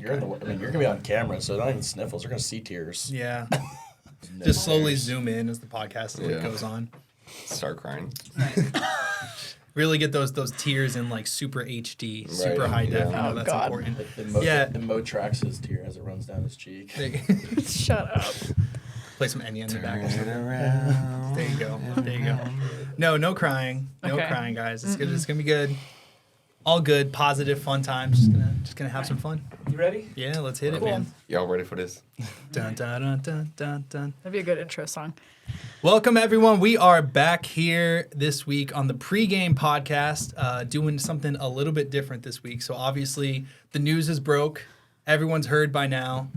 you're gonna be on camera, so not even sniffles. They're gonna see tears. Yeah. Just slowly zoom in as the podcast goes on. Start crying. Really get those tears in like super HD, super high def. Yeah. That's important. The Mo tracks his tear as it runs down his cheek. Shut up. Play some Enya in the back or something. There you go. No crying. No crying, guys. It's good. It's gonna be good. All good, positive, fun times. Just gonna have some fun. You ready? Yeah, let's hit it, man. Y'all ready for this? Dun, dun, dun, dun, dun, dun. That'd be a good intro song. Welcome, everyone. We are back here this week on the pregame podcast, doing something a little bit different this week. So obviously, the news is broke. Everyone's heard by now.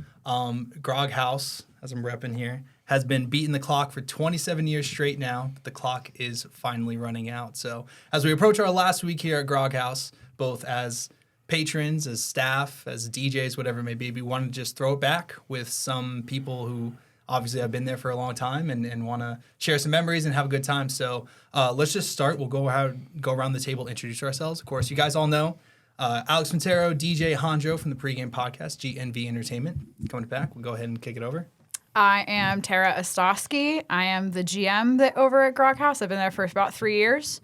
Grog House, as I'm repping here, has been beating the clock for 27 years straight now. But the clock is finally running out. So as we approach our last week here at Grog House, both as patrons, as staff, as DJs, whatever it may be, we want to just throw it back with some people who obviously have been there for a long time and want to share some memories and have a good time. So let's just start. We'll go around the table, introduce ourselves. Of course, you guys all know Alex Montero, DJ Jandro from the pregame podcast, GNV Entertainment. Coming back, we'll go ahead and kick it over. I am Tara Ostosky. I am the GM over at Grog House. I've been there for about 3 years.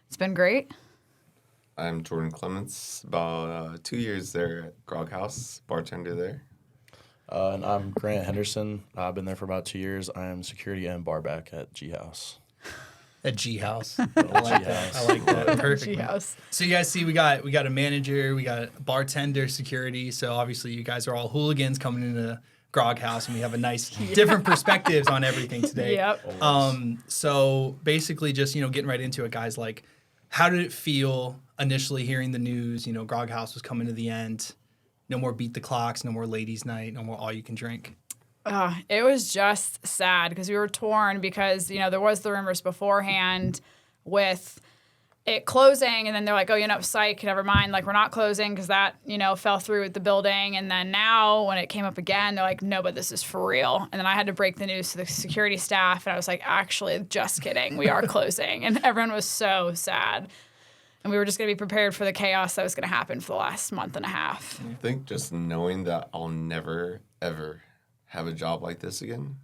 It's been great. I'm Jordan Clements, about 2 years there at Grog House, bartender there. And I'm Grant Henderson. I've been there for about 2 years. I am security and barback at G House. At G House. I like that. Perfect. G House. So you guys see we got a manager, we got a bartender, security. So obviously you guys are all hooligans coming into Grog House, and we have a nice different perspectives on everything today. Yep. So basically just, getting right into it, guys, like how did it feel initially hearing the news, Grog House was coming to the end? No more beat the clocks, no more ladies' night, no more all you can drink. It was just sad because we were torn because, there was the rumors beforehand with it closing, and then they're like, oh, psych, never mind. Like, we're not closing because that, fell through with the building. And then now when it came up again, they're like, no, but this is for real. And then I had to break the news to the security staff, and I was like, actually, just kidding. We are closing. And everyone was so sad. And we were just going to be prepared for the chaos that was going to happen for the last month and a half. I think just knowing that I'll never, ever have a job like this again.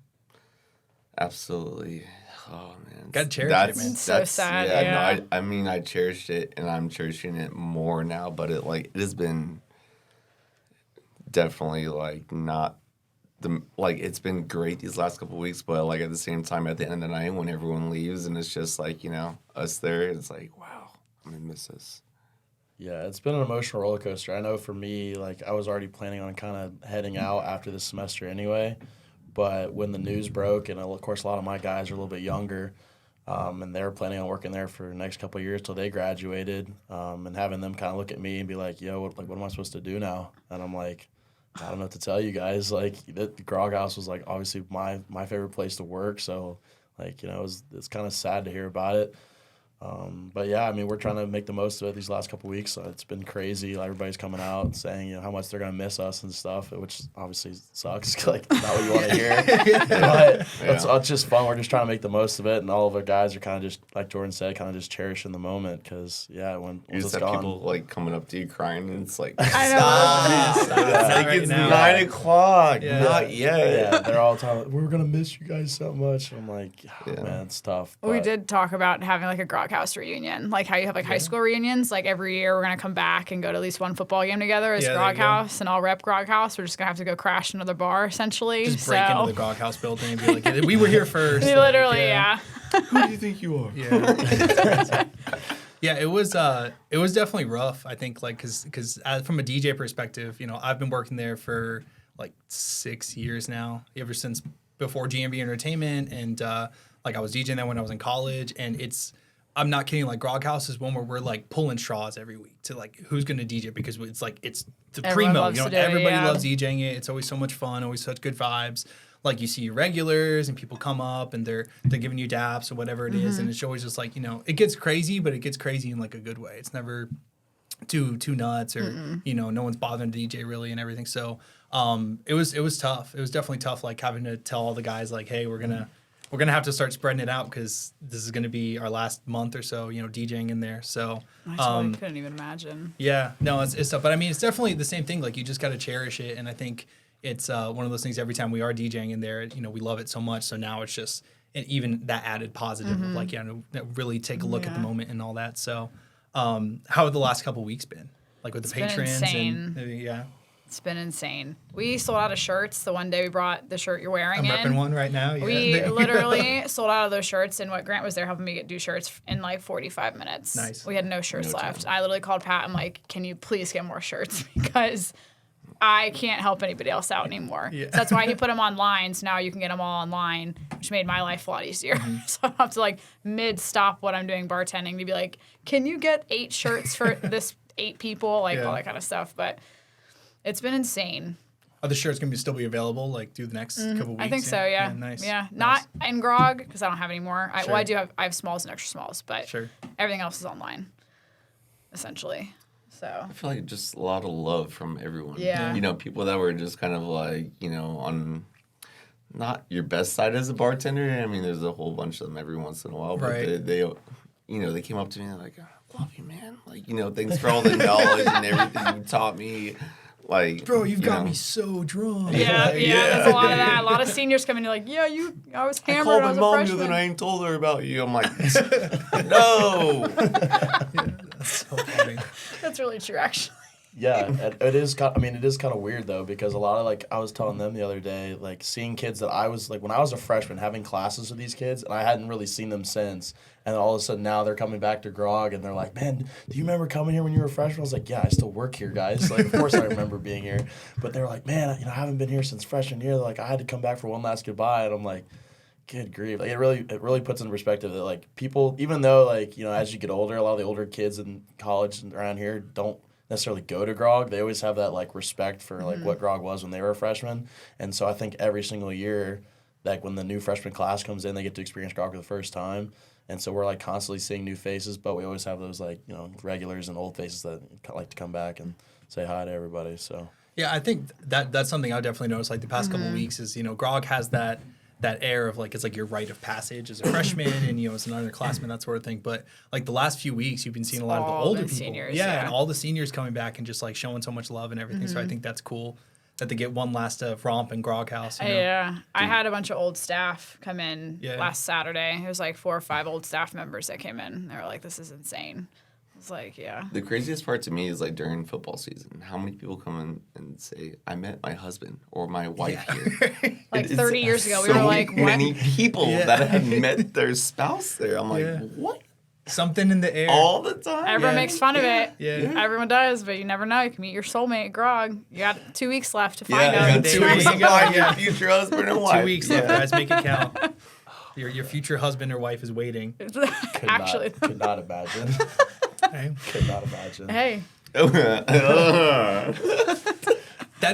Absolutely. Oh, man. Gotta cherish it, man. It's so sad, yeah. No, I cherished it, and I'm cherishing it more now, but it has been definitely, not it's been great these last couple of weeks, but, at the same time, at the end of the night, when everyone leaves, and it's just, us there, it's like, wow, I'm going to miss this. Yeah, it's been an emotional roller coaster. I know for me, I was already planning on kind of heading out after this semester anyway. But when the news broke, and of course a lot of my guys are a little bit younger, and they were planning on working there for the next couple of years till they graduated, and having them kind of look at me and be like, yo, what am I supposed to do now? And I'm like, I don't know what to tell you guys. The Grog House was obviously my favorite place to work, so it's kind of sad to hear about it. But yeah, we're trying to make the most of it these last couple of weeks. It's been crazy. Everybody's coming out saying, how much they're going to miss us and stuff, which obviously sucks. Not what you want to hear. But it's just fun. We're just trying to make the most of it. And all of our guys are kind of just, like Jordan said, kind of just cherishing the moment. Because, when it's gone. People, coming up to you crying, and it's like, I know. Stop. It's 9 o'clock. Yeah. Not yet. Yeah, they're all talking, we're going to miss you guys so much. I'm like, man, it's tough. We did talk about having a Grog House reunion, how you have high school reunions. Every year we're gonna come back and go to at least one football game together as Grog House, and I'll rep Grog House. We're just gonna have to go crash another bar essentially. Just break into the Grog House building and be like, we were here first. Literally, Who do you think you are? Yeah. Yeah, it was definitely rough. I think because from a DJ perspective, I've been working there for 6 years now, ever since before GNV Entertainment, and I was DJing there when I was in college, and I'm not kidding. Grog House is one where we're pulling straws every week to who's going to DJ, because it's the primo. Everybody loves DJing it. It's always so much fun. Always such good vibes. You see your regulars and people come up and they're giving you daps or whatever it is, and it's always just it gets crazy, but it gets crazy in a good way. It's never too nuts or no one's bothering the DJ really and everything. So it was tough. It was definitely tough. Having to tell all the guys hey, we're we're gonna have to start spreading it out because this is gonna be our last month or so, DJing in there. So I totally couldn't even imagine. yeah, no, it's tough. But I mean, it's definitely the same thing. Like, you just got to cherish it. And I think it's one of those things every time we are DJing in there, we love it so much. So now it's just even that added positive of like, really take a look at the moment and all that. So how have the last couple weeks been? Like with the patrons? Insane. And yeah. It's been insane. We sold out of shirts the one day we brought the shirt you're wearing I'm repping one right now. Yeah. We literally sold out of those shirts, and what Grant was there helping me do shirts in like 45 minutes. Nice. We had no shirts left. I literally called Pat. I'm like, can you please get more shirts? Because I can't help anybody else out anymore. Yeah. So that's why he put them online, so now you can get them all online, which made my life a lot easier. So I don't have to like mid-stop what I'm doing bartending to be like, can you get 8 shirts for this 8 people? All that kind of stuff. But it's been insane. Are the shirts going to still be available like through the next couple weeks? I think so, yeah. Nice. Yeah, Nice. not in Grog because I don't have any more. Sure. I have smalls and extra smalls, but Sure. everything else is online, essentially. So I feel like just a lot of love from everyone. Yeah. People that were just kind of like, on not your best side as a bartender. I mean, there's a whole bunch of them every once in a while, but Right. they came up to me and they're like, I love you, man. Like, thanks for all the knowledge and everything you taught me. Like, Bro, you've got me so drunk. yeah, there's a lot of that. A lot of seniors come in and like, I was I hammered called when I my was a mom the freshman. other night and told her about you. I'm like, no. That's so funny. That's really true, actually. Yeah, it is. It is kind of weird though, because a lot of I was telling them the other day, seeing kids that I was when I was a freshman having classes with these kids, and I hadn't really seen them since, and all of a sudden now they're coming back to Grog, and they're like, "Man, do you remember coming here when you were a freshman?" I was like, "Yeah, I still work here, guys." Of course I remember being here, but they're like, "Man, I haven't been here since freshman year." They're like, "I had to come back for one last goodbye," and I'm like, good grief. It really puts in perspective that people, even though as you get older, a lot of the older kids in college and around here don't necessarily go to Grog. They always have that respect for what Grog was when they were a freshman. And so I think every single year, when the new freshman class comes in, they get to experience Grog for the first time. And so we're constantly seeing new faces, but we always have those regulars and old faces that like to come back and say hi to everybody. So Yeah, I think that's something I definitely noticed the past couple of weeks is, Grog has that air of it's your rite of passage as a freshman and, as an underclassman, that sort of thing. But the last few weeks, you've been seeing a lot of the older people. Seniors, and all the seniors coming back and just showing so much love and everything. So I think that's cool that they get one last romp in Grog House. Yeah. I had a bunch of old staff come in last Saturday. It was 4 or 5 old staff members that came in. They were like, this is insane. It's yeah. The craziest part to me is during football season, how many people come in and say, I met my husband or my wife here. 30 years ago, we so were like, what? many people that have met their spouse there. I'm like, what? Something in the air. All the time? Everyone makes fun of it. Yeah. Everyone does, but you never know. You can meet your soulmate, Grog. You got 2 weeks left to find Yeah, out. you got 2 weeks to find your future husband and wife. 2 weeks left, guys. Make it count. Your future husband or wife is waiting. Actually. could not imagine. Could not imagine. Hey. That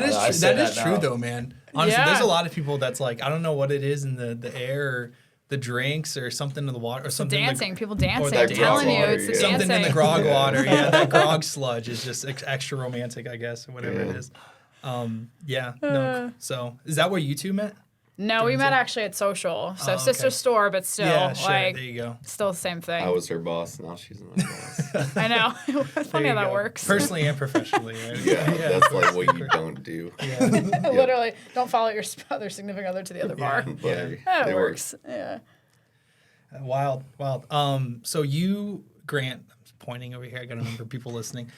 is I true. say That is that true, now. though, man. Honestly, Yeah. there's a lot of people that's I don't know what it is in the air or the drinks or something in the water or something. Dancing. People dancing. that I'm telling grog you, water, it's the yeah. dancing. Something in the grog water. Yeah, that grog sludge is just extra romantic, I guess, or whatever it is. No. So, is that where you two met? No, we met actually at social. So okay. sister store, but still, Yeah, sure. There you go. still the same thing. I was her boss. Now she's my boss. I know. It's funny There how you that go. works. Personally and professionally, right? Yeah, that's what you don't do. Yeah. Literally, don't follow your other significant other to the other bar. But Yeah, it it works. Yeah. Wild. So you, Grant, I'm pointing over here. I got a number of people listening.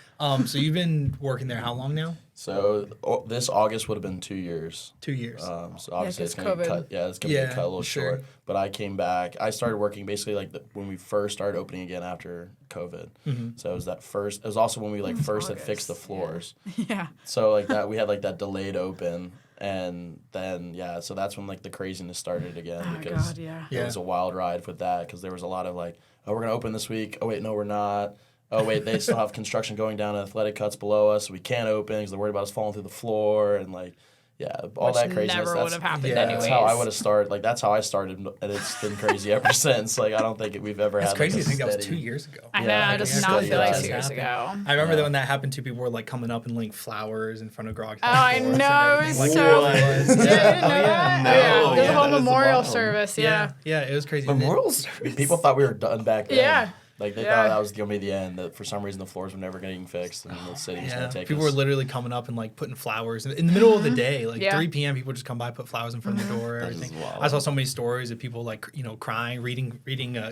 So you've been working there how long now? So this August would have been 2 years. 2 years. So obviously it's 'cause going to COVID. cut. Yeah, it's going to Yeah, be cut a little sure. short. But I came back. I started working basically when we first started opening again after COVID. So it was that first. It was also when we first had fixed the August, floors. Yeah. So that we had that delayed open, and then so that's when the craziness started again Oh, because God, yeah. it was a wild ride with that because there was a lot of oh, we're gonna open this week. Oh wait, no, we're not. Oh wait, they still have construction going down at athletic cuts below us, so we can't open because they're worried about us falling through the floor and Yeah, all which that craziness. never would have happened yeah. anyways. That's how I would have started. Like, that's how I started, and it's been crazy ever since. Like, I don't think we've ever It's had. crazy like, to think that was steady- 2 years ago. I know, Yeah, it does it's not steady feel like rise. 2 years ago. I remember Yeah. that when that happened, two people were like coming up and laying flowers in front of Grog Oh, House. I doors and know, everything, like, so- it really was. Yeah, you didn't know Oh, that? No, Yeah, there's yeah, a whole that is memorial wild. service. Yeah, Yeah. yeah, it was crazy. Memorial service. People thought we were done back then. Yeah. Like, they Yeah. thought that was going to be the end. That for some reason, the floors were never getting fixed, and the city was Yeah, going to take people us. were literally coming up and like putting flowers in the middle of the day, like Yeah. 3 p.m. People just come by, put flowers in front of the door. That is Everything. wild. I saw so many stories of people like crying, reading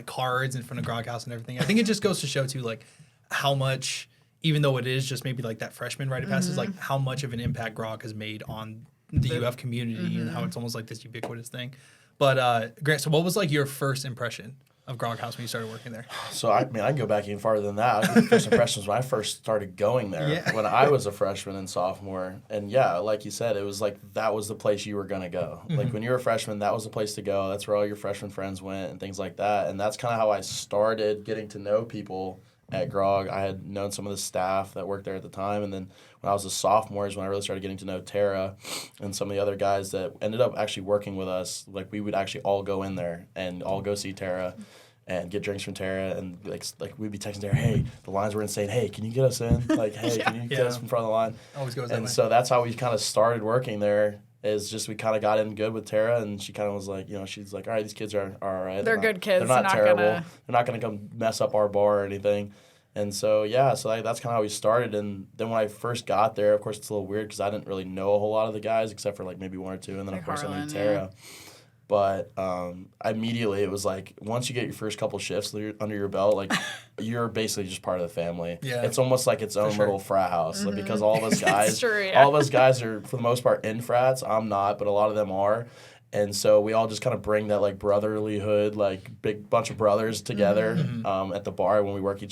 cards in front of Grog House and everything. I think it just goes to show too, like how much, even though it is just maybe like that freshman rite of passage, like how much of an impact Grog has made on the UF community and how it's almost like this ubiquitous thing. But Grant, so what was like your first impression of Grog House when you started working there? So, I mean, I can go back even farther than that. The first impressions when I first started going there, Yeah. when I was a freshman and sophomore. And yeah, like you said, it was like that was the place you were going to go. Like when you were a freshman, that was the place to go. That's where all your freshman friends went and things like that. And that's kind of how I started getting to know people at Grog. I had known some of the staff that worked there at the time. And then when I was a sophomore is when I really started getting to know Tara and some of the other guys that ended up actually working with us. Like we would actually all go in there and all go see Tara and get drinks from Tara, and like we'd be texting Tara, hey, the lines were insane. Hey, can you get us in? Like, hey, can you get us in front of the line? Always goes that And way. so that's how we kind of started working there. Is just we kind of got in good with Tara, and she kind of was like, she's like, all right, these kids are all right. They're good kids. They're not They're not terrible. gonna- They're not going to come mess up our bar or anything. And so, that's kind of how we started. And then when I first got there, of course, it's a little weird because I didn't really know a whole lot of the guys except for like maybe one or two. And then, Like of course, I Harlan, knew Tara. But immediately it was like once you get your first couple shifts under your belt, like you're basically just part of the family. Yeah. It's almost like its own sure. little frat house like, because all of us guys, true, yeah. all of us guys are for the most part in frats. I'm not, but a lot of them are. And so we all just kind of bring that like brotherlyhood, like big bunch of brothers together at the bar when we work with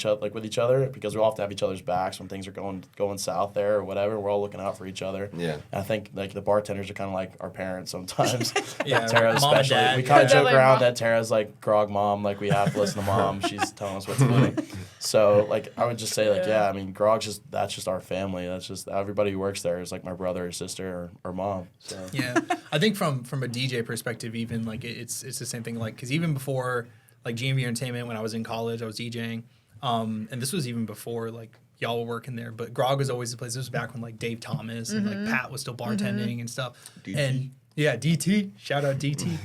each other because we all have to have each other's backs when things are going south there or whatever. We're all looking out for each other. Yeah. And I think like the bartenders are kind of like our parents sometimes. Yeah, Tara mom and especially. dad, We kind of yeah. joke Like around mom. that Tara's like Grog mom. Like we have to listen to mom. She's telling us what to do. So like I would just say like I mean Grog's that's just our family. That's just everybody who works there is like my brother or sister or mom. So. Yeah, I think from a DJ perspective, even like it's the same thing. Like, because even before like GMV Entertainment, when I was in college, I was DJing, and this was even before like y'all were working there. But Grog was always the place. This was back when like Dave Thomas and like Pat was still bartending and stuff. DT. And yeah, DT, shout out DT.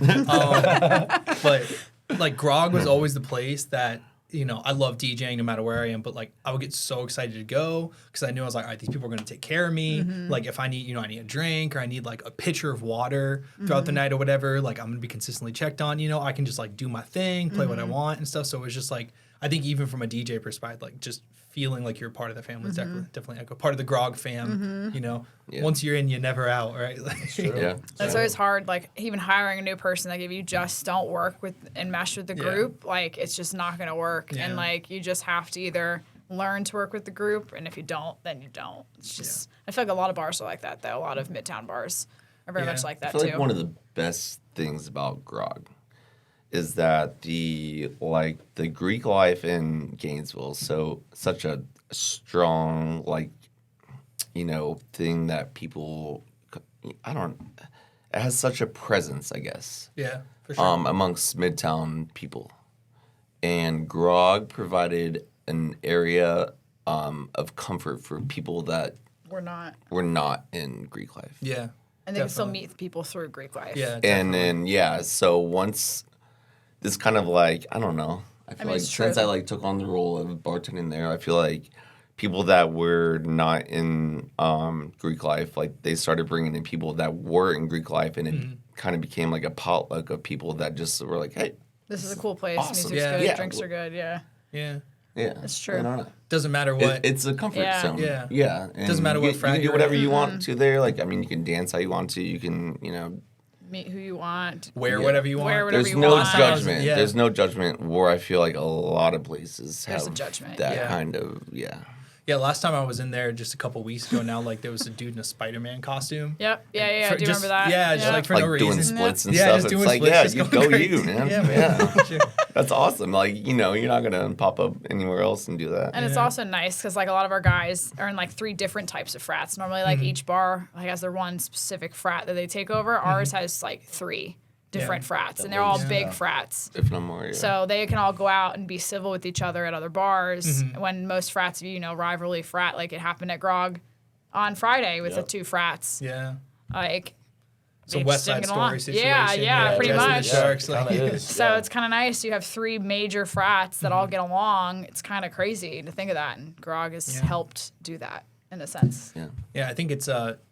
But like Grog was always the place that. I love DJing no matter where I am, but like I would get so excited to go because I knew I was like, all right, these people are going to take care of me. Like if I need, I need a drink or I need like a pitcher of water throughout the night or whatever, like I'm going to be consistently checked on, I can just like do my thing, play what I want and stuff. So it was just like, I think even from a DJ perspective, like just feeling like you're part of the family is definitely like a part of the Grog fam, Yeah. once you're in, you're never out, right? Like, True. Yeah. That's always hard, like even hiring a new person, like if you just don't work with and mesh with the Yeah. group, like it's just not gonna work. Yeah. And like you just have to either learn to work with the group, and if you don't, then you don't. It's just I feel like a lot of bars are like that though. A lot of Midtown bars are very Yeah. much like I that feel too. like one of the best things about Grog is that the Greek life in Gainesville is such a strong thing that people it has such a presence, I guess, yeah, for sure. amongst Midtown people. And Grog provided an area of comfort for people that We're not, were not in Greek life. Yeah. and they can still Definitely. meet people through Greek life. Yeah. And then so once this kind of like I don't know, I feel mean, like it's true. since I took on the role of bartending there, I feel like people that were not in Greek life, like they started bringing in people that were in Greek life, and it kind of became like a potluck of people that just were like, hey, This is a cool place. Awesome. Music's Yeah. good, Yeah. drinks are good. Yeah, Yeah. yeah, That's true. I don't know. Doesn't matter what. It's a comfort Yeah. zone. Yeah. Yeah. And Doesn't matter what you frat can do you're whatever in. you want to there. Like, I mean, you can dance how you want to. You can, meet who you want. wear Yeah. whatever you want. Wear whatever there's you no want. judgment. Yeah. There's no judgment where I feel like a lot of places There's have a judgment. that Yeah. kind of, yeah. Yeah, last time I was in there just a couple weeks ago now, like there was a dude in a Spider-Man costume. Yep. Yeah. For I do just- remember that. Yeah, just like for no Like doing reason. splits and Yeah, stuff. just It's doing like, splits, yeah, just you going go crazy. you, man. Yeah, Yeah. Sure. That's awesome. Like, you know, you're not going to pop up anywhere else and do that. And it's also nice because like a lot of our guys are in like 3 different types of frats. Normally, like each bar like has their one specific frat that they take over. Ours has like 3 different frats, and they're all big frats. If not more, yeah. So they can all go out and be civil with each other at other bars. When most frats, you know, rivalry frat, like it happened at Grog on Friday with the 2 frats. Yeah. Like So they West just Side didn't get Story along. situation. Yeah, pretty Jesse the much. Sharks, Yeah, like- kinda is. So Yeah. it's kind of nice. You have 3 major frats that all get along. It's kind of crazy to think of that, and Grog has helped do that in a sense. Yeah. Yeah, I think it's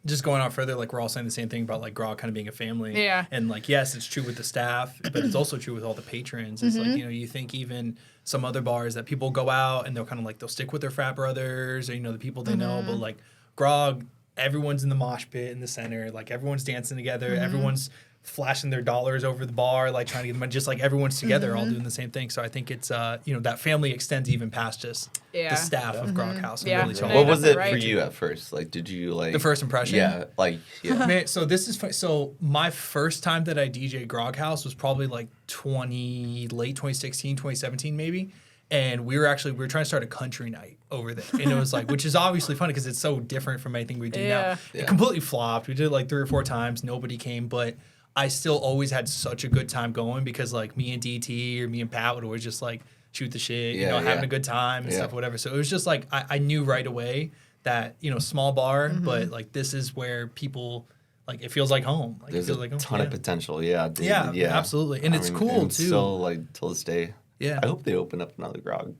just going on further, like we're all saying the same thing about like Grog kind of being a family. Yeah. And like, yes, it's true with the staff, but it's also true with all the patrons. It's like, you know, you think even some other bars that people go out and they'll kind of like, they'll stick with their frat brothers or, you know, the people they know, but like Grog, everyone's in the mosh pit in the center, like everyone's dancing together, everyone's flashing their dollars over the bar, like trying to get them, just like everyone's together, all doing the same thing. So I think it's, you know, that family extends even past just the staff of Grog House. And Yeah. really No, talk What you're was it definitely for right. you at first? Like, did you like... the first impression. Yeah, like, yeah. Man, so this is fun. So my first time that I DJ Grog House was probably like late 2016, 2017 maybe. And we were trying to start a country night over there. And it was like, which is obviously funny because it's so different from anything we do now. Yeah. It completely flopped. We did it like 3 or 4 times. Nobody came, but I still always had such a good time going because like me and DT or me and Pat would always just like shoot the shit, you know, having a good time and stuff, whatever. So it was just like, I knew right away that, you know, small bar, but like this is where people, like it feels like home. Like There's it feels a like home. ton of potential, yeah. Dude. Yeah, absolutely. And it's cool, and too. Still, like, till this day. Yeah. I hope they open up another Grog.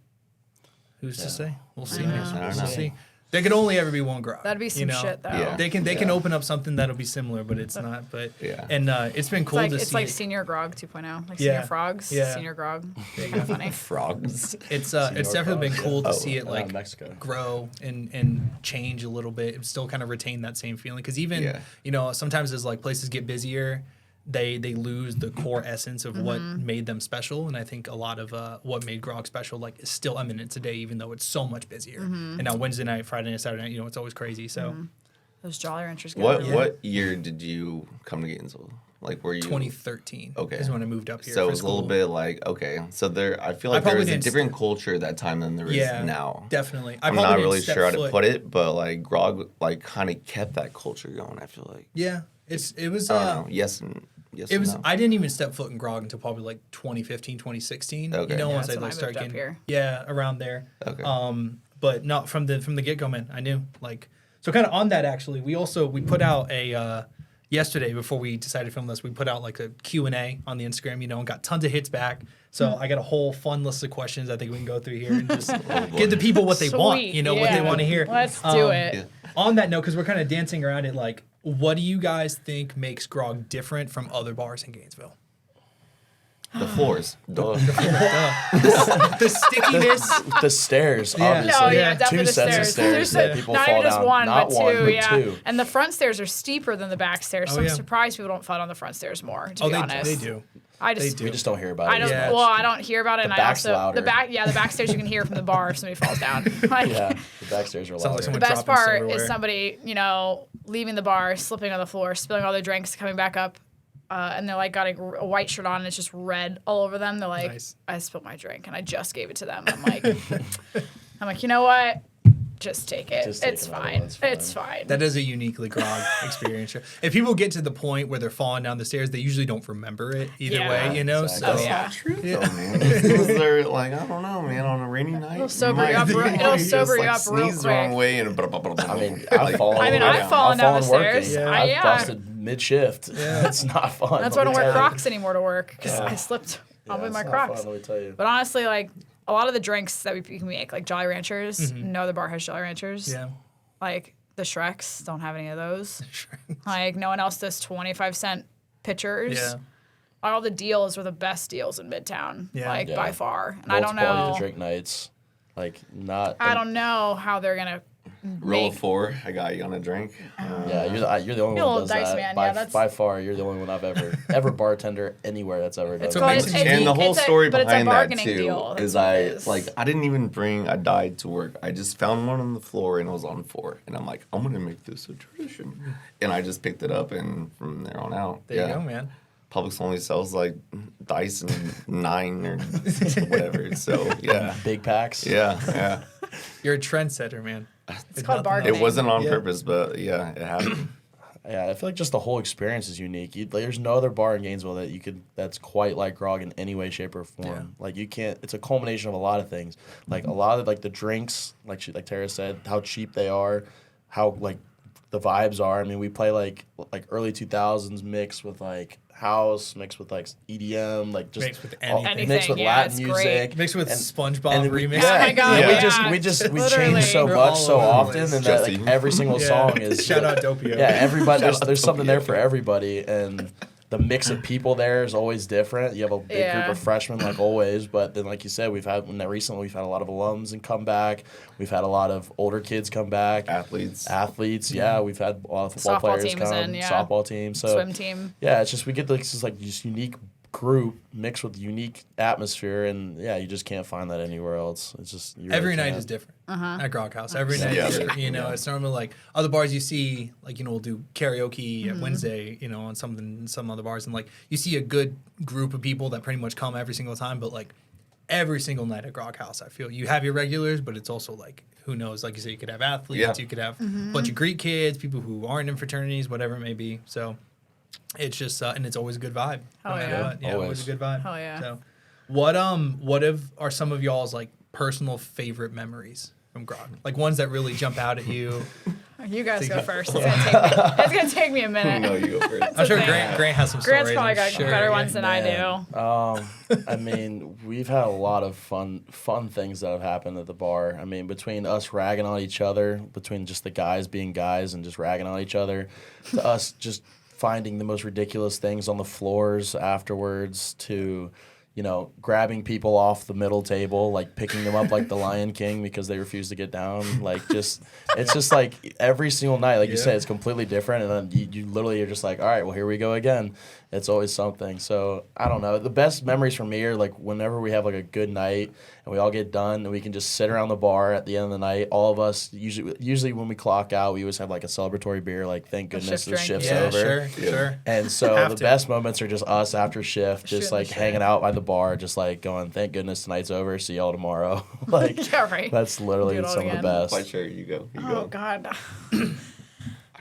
Who's to say? We'll see. I Man. don't We'll know. see. There could only ever be one Grog. That'd be some you know? shit, though. Yeah. They can open up something that'll be similar, but it's not. But Yeah. and it's been cool to It's see. like it. senior Grog 2.0, like Yeah. senior frogs, Yeah. senior Grog. Kind of funny. Frogs. It's definitely been cool to see it Oh, like Mexico. grow and change a little bit and still kind of retain that same feeling because even you know sometimes as like places get busier they lose the core essence of what made them special, and I think a lot of what made Grog special like is still eminent today even though it's so much busier. And now Wednesday night, Friday night, Saturday night, you know, it's always crazy. So Those Jolly Ranchers. Get What everywhere. what year did you come to Gainesville? Like, were you 2013 Okay. is when I moved up here. So it for was a little school. bit like, okay, so there. I feel like there probably was a didn't different culture at that time than there is Yeah, now. definitely. I'm probably not didn't really step sure how to foot- put it, but like Grog, like kind of kept that culture going. I feel like. Yeah, it was. I don't know. Yes and It and was. no. I didn't even step foot in Grog until probably like 2015, 2016. Okay. You know, Yeah, once that's I when like I start moved up getting here. yeah around there. Okay. But not from the get go, man. I knew like so kind of on that actually. We put out a yesterday before we decided to film this. We put out like a Q&A on the Instagram, you know, and got tons of hits back. So I got a whole fun list of questions I think we can go through here and just give the people what they want, Sweet, you know, what they yeah. want to hear. Let's do it. Yeah. On that note, because we're kind of dancing around it, like, what do you guys think makes Grog different from other bars in Gainesville? The floors. Duh. The stickiness. The stairs, Yeah. obviously. No, Yeah. yeah, definitely Two the sets of stairs. stairs that people not fall even just down. one, Not but one, two, but yeah. two. And the front stairs are steeper than the back stairs, so Oh, I'm yeah. surprised people don't fall down the front stairs more. To Oh, be they honest, do. I just, They do. We just don't hear about I it don't. as Yeah. much. Well, I don't hear about it, The and I back's also louder. the back stairs you can hear from the bar if somebody falls down. Like, Yeah, the backstairs are Sounds like louder. someone the best dropping part silverware. is somebody, you know, leaving the bar, slipping on the floor, spilling all their drinks, coming back up, and they're like got a white shirt on and it's just red all over them. They're like, Nice. I spilled my drink and I just gave it to them. I'm like, you know what? Just take it. Just take It's another fine. one, it's fine. It's fine. That is a uniquely Grog experience. If people get to the point where they're falling down the stairs, they usually don't remember it either Yeah. way, you know? Exactly. So Oh, yeah. True though, man. Is there like, I don't know, man, on a rainy night? It'll sober you up real- it'll sober you up real sneeze the wrong quick. way and I mean, I've fallen. I mean, I've fallen down the working. stairs. Yeah. I- I've yeah. busted mid-shift. Yeah. It's not fun. That's why I don't let me wear tell you. Crocs anymore to work because Yeah. I slipped on Yeah, with my it's not Crocs. fun, let me tell you. But honestly, like a lot of the drinks that we can make, like Jolly Ranchers, no other bar has Jolly Ranchers. yeah. Like the Shreks don't have any of those. Like no one else does 25-cent pitchers. Yeah. All the deals are the best deals in Midtown, Yeah. like Yeah. by far. And I don't Multiple know. to drink nights, like not. I don't know how they're gonna Roll of 4. I got you on a drink. Yeah, you're the only You're a one little that does dice that. man, By, yeah, that's- by far, you're the only one I've ever bartender anywhere that's ever done It's that. okay. It's- And the whole it's a- story but it's a behind that bargaining too deal. That's is what it is. I didn't even bring a die to work. I just found one on the floor and it was on 4, and I'm like, I'm gonna make this a tradition, and I just picked it up, and from there on out, There you go, man. Publix only sells like dice and 9 or whatever. So yeah, Big packs. yeah. You're a trendsetter, man. It's called bargaining. It wasn't on Yeah. purpose, but yeah, it happened. Yeah, I feel like just the whole experience is unique. There's no other bar in Gainesville that's quite like Grog in any way, shape, or form. Yeah. Like you can't. It's a culmination of a lot of things. Like a lot of like the drinks, like Tara said, how cheap they are, how like the vibes are. I mean, we play like early 2000s mixed with like house, mixed with like EDM, like just Mixed with all- anything. mixed with Yeah, Latin it's music, great. Mixed with and- SpongeBob and we- remix. Oh my God, yeah, yeah. we Literally. change so We're much all so over the often, place. and that Jesse. like every single song is Shout out Dopio. yeah, everybody. Shout out There's something there Topia. for everybody, and the mix of people there is always different. You have a big group Yeah. of freshmen, like always, but then, like you said, recently we've had a lot of alums and come back. We've had a lot of older kids come back. Athletes, yeah, we've had a lot of football Softball players team is come. in, yeah. Softball team, so Swim team. yeah, it's just we get this like just unique group mixed with unique atmosphere, and yeah, you just can't find that anywhere else. It's just you really Every night can't. is different at Grog House. Every Yeah. night Yeah. is different. You know, Yeah. it's normally like other bars you see, like, you know, we'll do karaoke Mm-hmm. at Wednesday, you know, on some other bars. And like you see a good group of people that pretty much come every single time. But like every single night at Grog House, I feel you have your regulars, but it's also like, who knows? Like you said, you could have athletes, Yeah. you could have Mm-hmm. a bunch of Greek kids, people who aren't in fraternities, whatever it may be. So it's just, and it's always a good vibe. Oh, matter yeah. what. Yeah, Always. always a good vibe. Hell yeah. So what are some of y'all's like personal favorite memories from Grog? Like ones that really jump out at you. You guys go first. It's gonna take me a minute. No, you go first. I'm sure okay. Grant has some Grant's stories. probably I'm got sure. better Yeah. ones than I do. I mean, we've had a lot of fun things that have happened at the bar. I mean, between us ragging on each other, between just the guys being guys and just ragging on each other, to us just finding the most ridiculous things on the floors afterwards, to, you know, grabbing people off the middle table, like picking them up like the Lion King because they refuse to get down. Like, just, it's just like every single night, like you Yeah. said, it's completely different. And then you literally are just like, all right, well, here we go again. It's always something. So I don't know. The best memories for me are like whenever we have like a good night and we all get done and we can just sit around the bar at the end of the night. All of us, usually when we clock out, we always have like a celebratory beer, like thank goodness shift the drink, shift's Yeah, over. sure. And so Have the to. best moments are just us after shift, just Shooting like the hanging shit. out by the bar, just like going, thank goodness tonight's over. See y'all tomorrow. Like, Yeah, right. that's literally Do it all some of the again. best. Quite sure you go. You Oh go. God. I have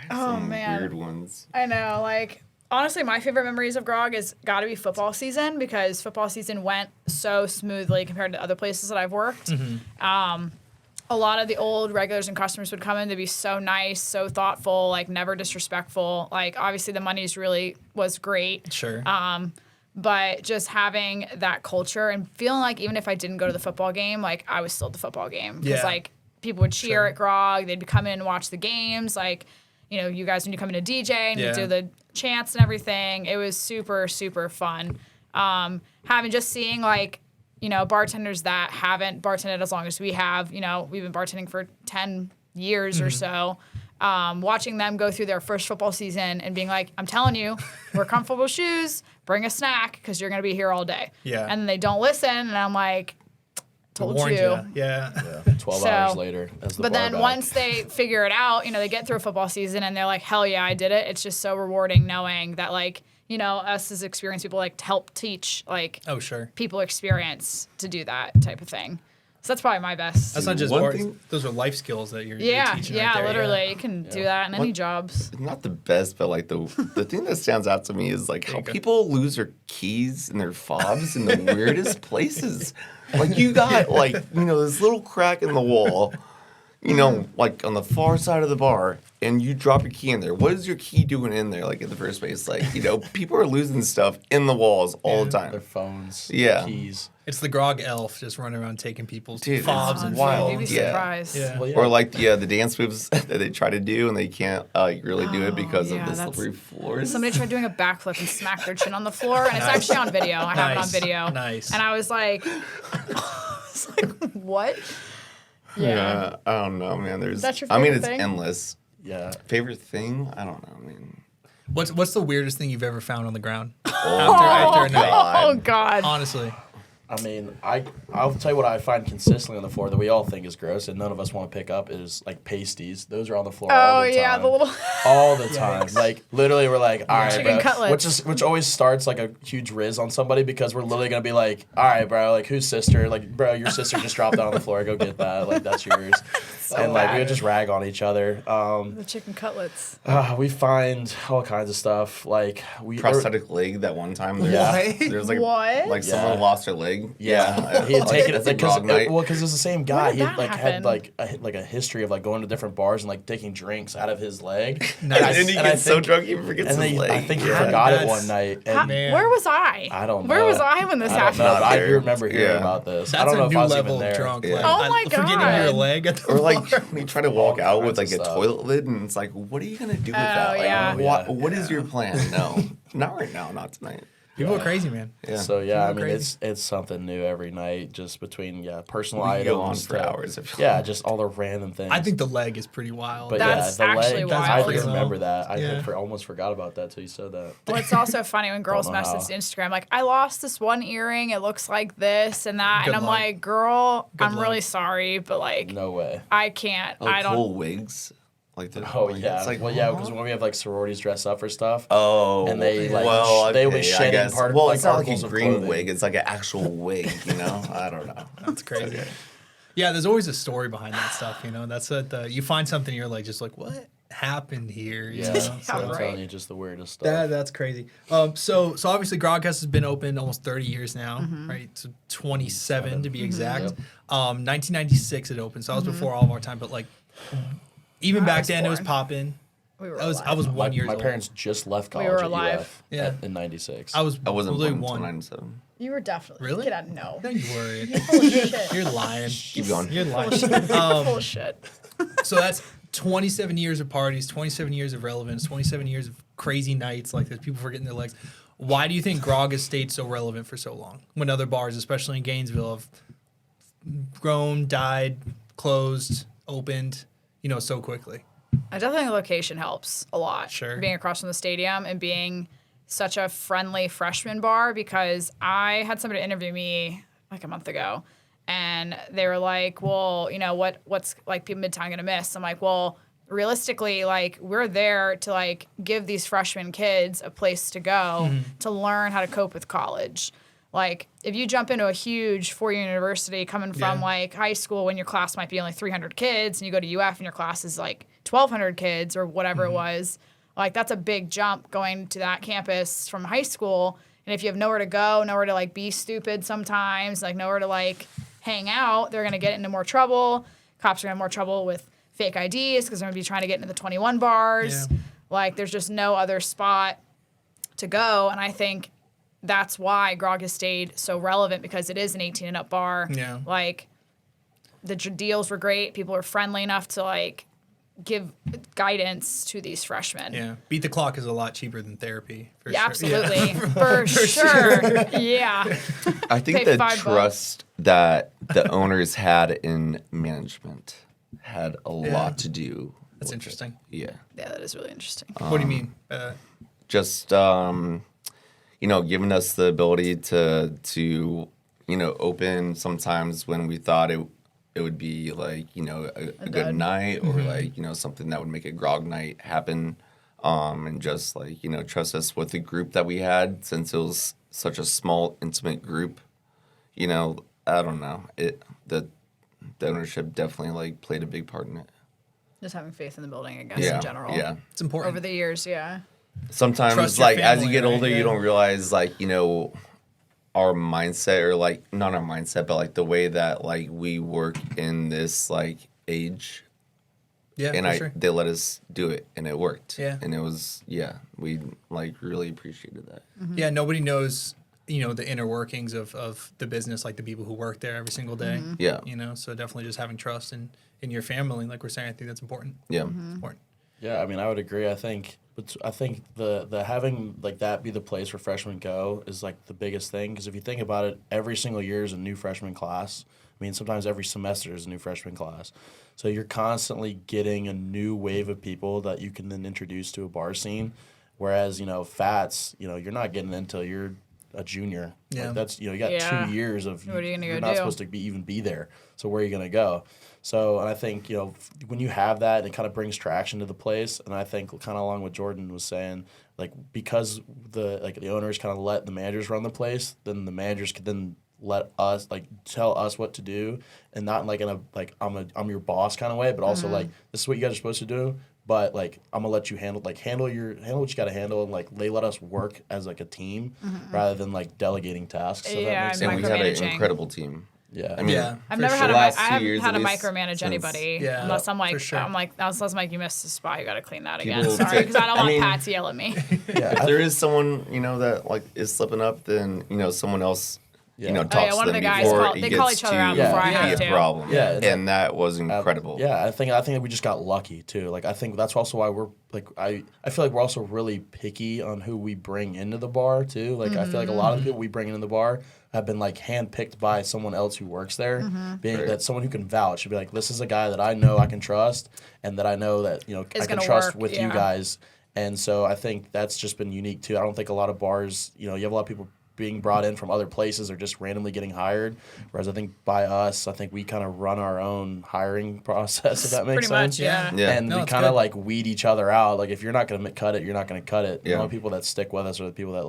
Oh, some man. weird ones. I know, like, honestly, my favorite memories of Grog is got to be football season because football season went so smoothly compared to other places that I've worked. A lot of the old regulars and customers would come in to be so nice, so thoughtful, like never disrespectful. Like, obviously, the money's really was great. Sure. But just having that culture and feeling like even if I didn't go to the football game, like I was still at the football game. Because Yeah. like people would cheer Sure. at Grog, they'd come in and watch the games. Like, you know, you guys when you come in to DJ and Yeah. you do the chants and everything, it was super, super fun. Having just seeing like, you know, bartenders that haven't bartended as long as we have, you know, we've been bartending for 10 years or so. Watching them go through their first football season and being like, I'm telling you, wear comfortable shoes, bring a snack because you're going to be here all day. Yeah. And then they don't listen. And I'm like, told Warned you. ya. Yeah. 12 So- hours later. As the But bar then back. once they figure it out, you know, they get through a football season and they're like, hell yeah, I did it. It's just so rewarding knowing that, like, you know, us as experienced people, like, to help teach, like, Oh, sure. people experience to do that type of thing. So that's probably my best. That's not just One bars. thing- Those are life skills that you're yeah, teaching yeah, right there. literally. You can do that in any jobs. Not the best, but like the thing that stands out to me is like how you go. people lose their keys and their fobs in the weirdest places. Like you got like, you know, this little crack in the wall, you know, like on the far side of the bar, and you drop your key in there. What is your key doing in there, like in the first place? Like, you know, people are losing stuff in the walls all the their time. phones, Yeah. keys. It's the Grog elf just running around taking people's Dude, fobs it's and wild. You'd be Yeah. surprised. Yeah. Well, yeah. Or like the dance moves that they try to do and they can't really do it because yeah, of the that's- slippery floors. Somebody tried doing a backflip and smacked their chin on the floor, and it's actually on video. I have it on Nice. video. Nice. And I was like, what? Yeah, I don't know, man. That's your I mean, favorite it's thing? endless. Yeah. Favorite thing? I don't know. I mean, What's the weirdest thing you've ever found on the ground after a night? Oh God. Honestly, I mean, I'll tell you what I find consistently on the floor that we all think is gross and none of us want to pick up is like pasties. Those are on the floor all Oh the time. yeah, the little. All the time. Like literally we're like, all right, Chicken bro. cutlets. Which always starts like a huge riz on somebody because we're literally gonna be like, all right, bro, like whose sister? Like, bro, your sister just dropped down on the floor, go get that. Like that's yours. And like we would just rag on each other. The chicken cutlets. We find all kinds of stuff. Like prosthetic leg that one time. Yeah. There's like What? like someone lost their leg. Yeah, he had taken it That's a grog night. because it was the same guy. did He that like happen? had like a history of like going to different bars and like taking drinks out of his leg. Nice. And then he And I gets so think- drunk he forgets And his then leg. I think he Yeah. forgot it That's- one night. How- And Man. where was I? I don't know. Where was I when this I don't happened? know, but I do There. remember hearing Yeah. about this. that's I don't know a if new I was level even of there. drunk. Yeah. Like, Oh my forgetting God. your leg at the Or like bar. when you try to walk All out with kinds like of a stuff. toilet lid and it's like, what are you gonna do with Oh, that? Like, yeah. what is your plan? No, not right now, not tonight. People are crazy, man. Yeah. So yeah, I People are mean crazy. it's something new every night, just between personal We could items. go on for to- hours. I feel Yeah, like. just all the random things. I think the leg is pretty wild. But That's yeah, the actually leg, wild. I That's do remember crazy. that. I Yeah. almost forgot about that till you said that. Well, it's also funny when girls Don't know message how. Instagram like, I lost this one earring. It looks like this and that, Good and I'm luck. like, girl, Good I'm luck. really sorry, but like, No way. I can't. Like I don't. whole wigs. Like the Oh like, yeah, it's like, well yeah, because when we have like sororities dress up for stuff, oh, and they, like, well, they would okay, I shed in guess. part- Well, like, it's not like articles a of green clothing. wig; it's like an actual wig. You know, I don't know. That's crazy. Yeah, there's always a story behind that stuff, you know. That's what you find something, you're like, just like, what happened here? You yeah, know? so I'm right. telling you, just the weirdest stuff. That's crazy. So obviously Grog House has been open almost 30 years now, right? So 27 to be exact. Yep. 1996 it opened, so that was before all of our time. But like, even I back was then it was born. popping. We were I was alive. 1 year My old. parents just left college. were at alive. UF Yeah. in '96. I was I wasn't literally born until one. '97. You were definitely. Really? Get out. No. No, you weren't. Full of shit. You're lying. Keep going. You're lying. Full of shit. So that's 27 years of parties, 27 years of relevance, 27 years of crazy nights like this, people forgetting their legs. Why do you think Grog has stayed so relevant for so long when other bars, especially in Gainesville, have grown, died, closed, opened, so quickly? I definitely think the location helps a lot. Sure. Being across from the stadium and being such a friendly freshman bar, because I had somebody interview me like a month ago and they were like, well, what's like Midtown gonna miss? I'm like, well, realistically, like we're there to like give these freshman kids a place to go to learn how to cope with college. Like if you jump into a huge four-year university coming from Yeah. like high school when your class might be only 300 kids and you go to UF and your class is like 1,200 kids or whatever it was, like that's a big jump going to that campus from high school. And if you have nowhere to go, nowhere to like be stupid sometimes, like nowhere to like hang out, they're going to get into more trouble. Cops are going to have more trouble with fake IDs because they're going to be trying to get into the 21 bars. Yeah. Like there's just no other spot to go. And I think that's why Grog has stayed so relevant, because it is an 18 and up bar. Yeah. Like the deals were great. People were friendly enough to like give guidance to these freshmen. Yeah. Beat the clock is a lot cheaper than therapy. For Yeah, sure. Yeah. absolutely. For sure. Yeah. I think Pay the $5 trust that the owners had in management had a lot to do. That's with interesting. it. Yeah. Yeah, that is really interesting. What do you mean? Just giving us the ability to open sometimes when we thought it would be like a good dud. night or like something that would make a grog night happen, and just like trust us with the group that we had, since it was such a small intimate group. I don't know, the ownership definitely like played a big part in it. Just having faith in the building, I guess, Yeah, in general. yeah. It's important. Over the years, yeah. Sometimes Trust your like as you family, get right? older Yeah. you don't realize like our mindset, or like not our mindset but like the way that like we work in this like age, yeah, and for sure. they let us do it and it worked. Yeah. And it was we like really appreciated that. Yeah, nobody knows, the inner workings of the business like the people who work there every single day. Yeah. So definitely just having trust in your family, like we're saying, I think that's important. Yeah. It's important. Yeah, I mean, I would agree. I think I think the having like that be the place where freshmen go is like the biggest thing, because if you think about it, every single year is a new freshman class. I mean, sometimes every semester is a new freshman class. So you're constantly getting a new wave of people that you can then introduce to a bar scene. Whereas, Fats, you're not getting until you're a junior. Yeah. Like that's, you got 2 years of, What are you gonna you're go not do? supposed to even be there. So where are you going to go? So, and I think, when you have that, it kind of brings traction to the place. And I think kind of along what Jordan was saying, like, because the owners kind of let the managers run the place, then the managers could then let us, like, tell us what to do, and not like in a, like, I'm your boss kind of way, but also like, this is what you guys are supposed to do. But like, I'm gonna let you handle what you gotta handle, and like they let us work as like a team rather than like delegating tasks. So Yeah, that makes And we had an micromanaging. incredible team. Yeah. I mean, Yeah. I've for never sure. had Last I 2 haven't years had to at least micromanage since- anybody Yeah. unless I'm like For sure. unless Mike, you missed a spot, you got to clean that again. People Sorry, take- because I don't I want mean- Pat to yell at me. if there is someone that like is slipping up, then someone else Yeah. talks one to of the them guys before call- it they call gets each other to out before I be have a to. problem. Yeah. And that was incredible. Yeah, I think that we just got lucky too. Like, I think that's also why we're like, I feel like we're also really picky on who we bring into the bar too. Like, I feel like a lot of the people we bring into the bar have been like handpicked by someone else who works there, being Right. that someone who can vouch. Should be like, this is a guy that I know I can trust, and that I know that I can gonna trust work, with you yeah. guys. And so I think that's just been unique too. I don't think a lot of bars, you have a lot of people being brought in from other places or just randomly getting hired. Whereas I think by us, I think we kind of run our own hiring process, if that makes Pretty sense. much, yeah. Yeah. And No, we it's kind of good. like weed each other out. Like, if you're not going to cut it, you're not going to cut it. The Yeah. only people that stick with us are the people that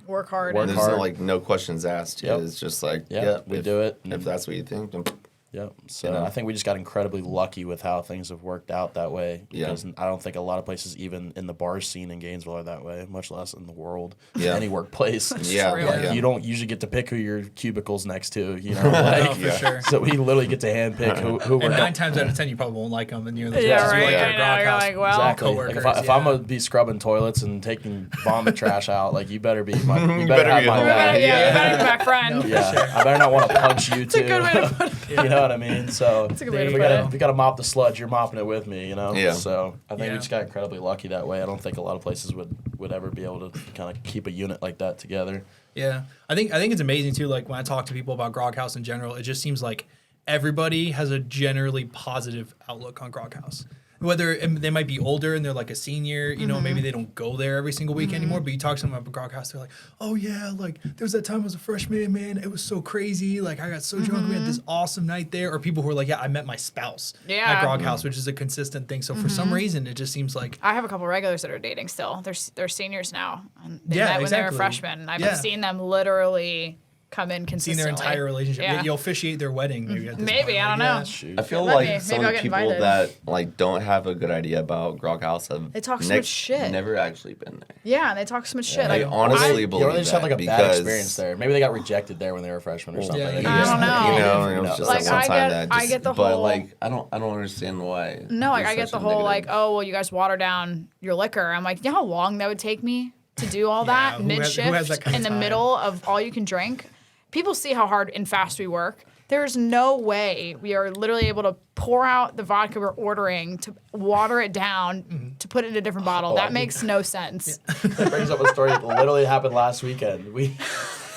Work hard. Work There's hard. no like no questions asked. Yep. It's just like we do it. If that's what you think, then Yep. So I think we just got incredibly lucky with how things have worked out that way. Yeah. Because I don't think a lot of places, even in the bar scene in Gainesville, are that way, much less in the world. Yeah. Any workplace. Yeah, true. Like, yeah. you don't usually get to pick who your cubicle's next to, No, like, for sure. so we literally get to handpick who we're And 9 times out of 10, you probably won't like them, and you're the Yeah, you're right. like I your know. Grog You're House. like, well, Exactly. Like, coworkers, if I'm yeah. gonna be scrubbing toilets and taking vomit trash out, like, you better be my, you better better have be my home. back. Yeah, you better be my friend. No. Yeah, For sure. I better not want to punch you too. a good way to put You know what I mean? So That's a good way to we put gotta it. we gotta mop the sludge. You're mopping it with me, Yeah. So I think Yeah. we just got incredibly lucky that way. I don't think a lot of places would ever be able to kind of keep a unit like that together. Yeah, I think it's amazing too. Like when I talk to people about Grog House in general, it just seems like everybody has a generally positive outlook on Grog House. Whether they might be older and they're like a senior, maybe they don't go there every single week anymore. But you talk to them about Grog House, they're like, "Oh yeah, like there was that time I was a freshman, man. It was so crazy. Like I got so drunk. We had this awesome night there." Or people who are like, "Yeah, I met my spouse Yeah. at Grog House," which is a consistent thing. So for some reason, it just seems like I have a couple regulars that are dating still. They're seniors now. And they Yeah, met when they were exactly. freshmen. I've Yeah. seen them literally come in seen consistently. their entire relationship. Yeah. You'll officiate their wedding, maybe. At this Maybe, point. I don't Like, know. Shoot. I feel Let like me- some maybe of I'll the get people invited. that like don't have a good idea about Grog House have They talk so much shit. never actually been there. Yeah, and they talk so much shit. I Like, honestly You believe know, they just had like a that bad because- experience there. Maybe they got rejected there when they were freshmen or something. yeah, You I just- don't know. You know, and it was just Like, like one I time get- that I just, get the but whole- like I don't understand why. No, like there's I get such the a whole negative- like, oh well, you guys water down your liquor. I'm like, you know how long that would take me to do all that who has- mid who has that shift kind of in the time? middle of all you can drink? People see how hard and fast we work. There's no way we are literally able to pour out the vodka we're ordering to water it down to put it in a different bottle. Oh, That I makes no sense. That brings up a story that literally happened last weekend. We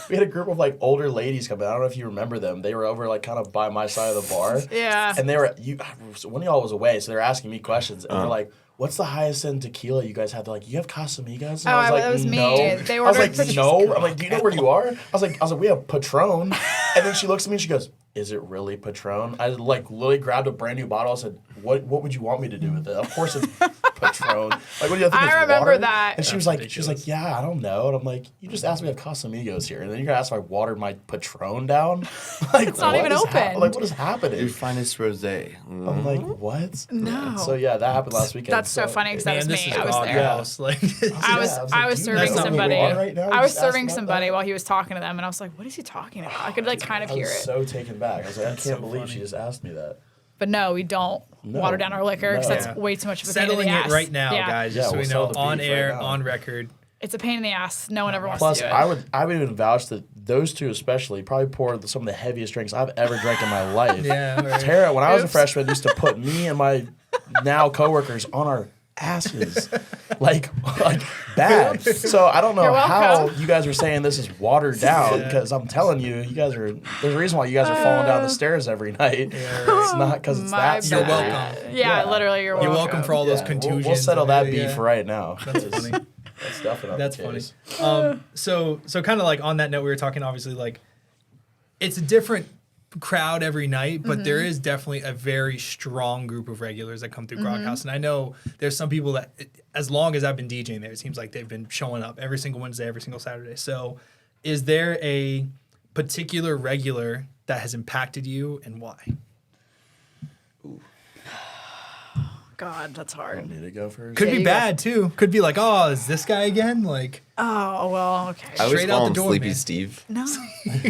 had a group of like older ladies come in. I don't know if you remember them. They were over like kind of by my side of the bar. Yeah. And they were one of y'all was away, so they were asking me questions, and they're like, "What's the highest end tequila you guys have?" They're like, "You have Casamigos?" And Oh, I was like, that was me. "No." They I was ordered like, "No." I'm like, "Do you know where you are?" I was like, "We have Patron." And then she looks at me and she goes, "Is it really Patron?" I like literally grabbed a brand new bottle. I said, "What would you want me to do with it?" Of course it's Patron. Like, what do you think? I it's remember water? that. And she was like, "Yeah, I don't know." And I'm like, "You just asked me to have Casamigos here, and then you're gonna ask if I watered my Patron down?" Like, It's not what even is open. like, what is happening? Your finest rosé. I'm like, what? No. So yeah, that happened last weekend. That's so funny because that Man, was this me. is I was Grog there. House. Like, I was like, I was "Do you serving know where we somebody. are right now? You I was just asked serving about somebody that?" while he was talking to them, and I was like, "What is he talking about?" I could like kind of I hear was it. so taken back. I was like, I can't so believe funny. she just asked me that. But no, we don't No. water down our liquor because No. that's Yeah. way too much of a pain in settling the it ass. right now, Yeah. guys, Yeah, just so we'll we settle know, the on beef right air, now. on record. It's a pain in the ass. No one ever wants Plus, to do it. I would even vouch that those two especially probably poured some of the heaviest drinks I've ever drank in my life. Yeah, right. Tara, when I was a Oops. freshman, used to put me and my now coworkers on our asses. like bad. So I don't know You're how welcome. you guys are saying this is watered down because I'm telling you, there's a reason why you guys are falling down the stairs every night. It's not because it's My that You're simple. welcome. Yeah, literally, you're welcome. You're welcome for all those Yeah, contusions. we'll settle and that everything, beef yeah. right now. That's funny. That's definitely That's the funny. case. So kind of like on that note, we were talking obviously like it's a different crowd every night, but there is definitely a very strong group of regulars that come through Grog House. And I know there's some people that, as long as I've been DJing there, it seems like they've been showing up every single Wednesday, every single Saturday. So is there a particular regular that has impacted you and why? God, that's hard. Need to go first? Could Yeah, be you bad too. Could be like, oh, is this guy again? Like, Oh, well, okay. I always Straight call out the him door, Sleepy man. Steve. No. You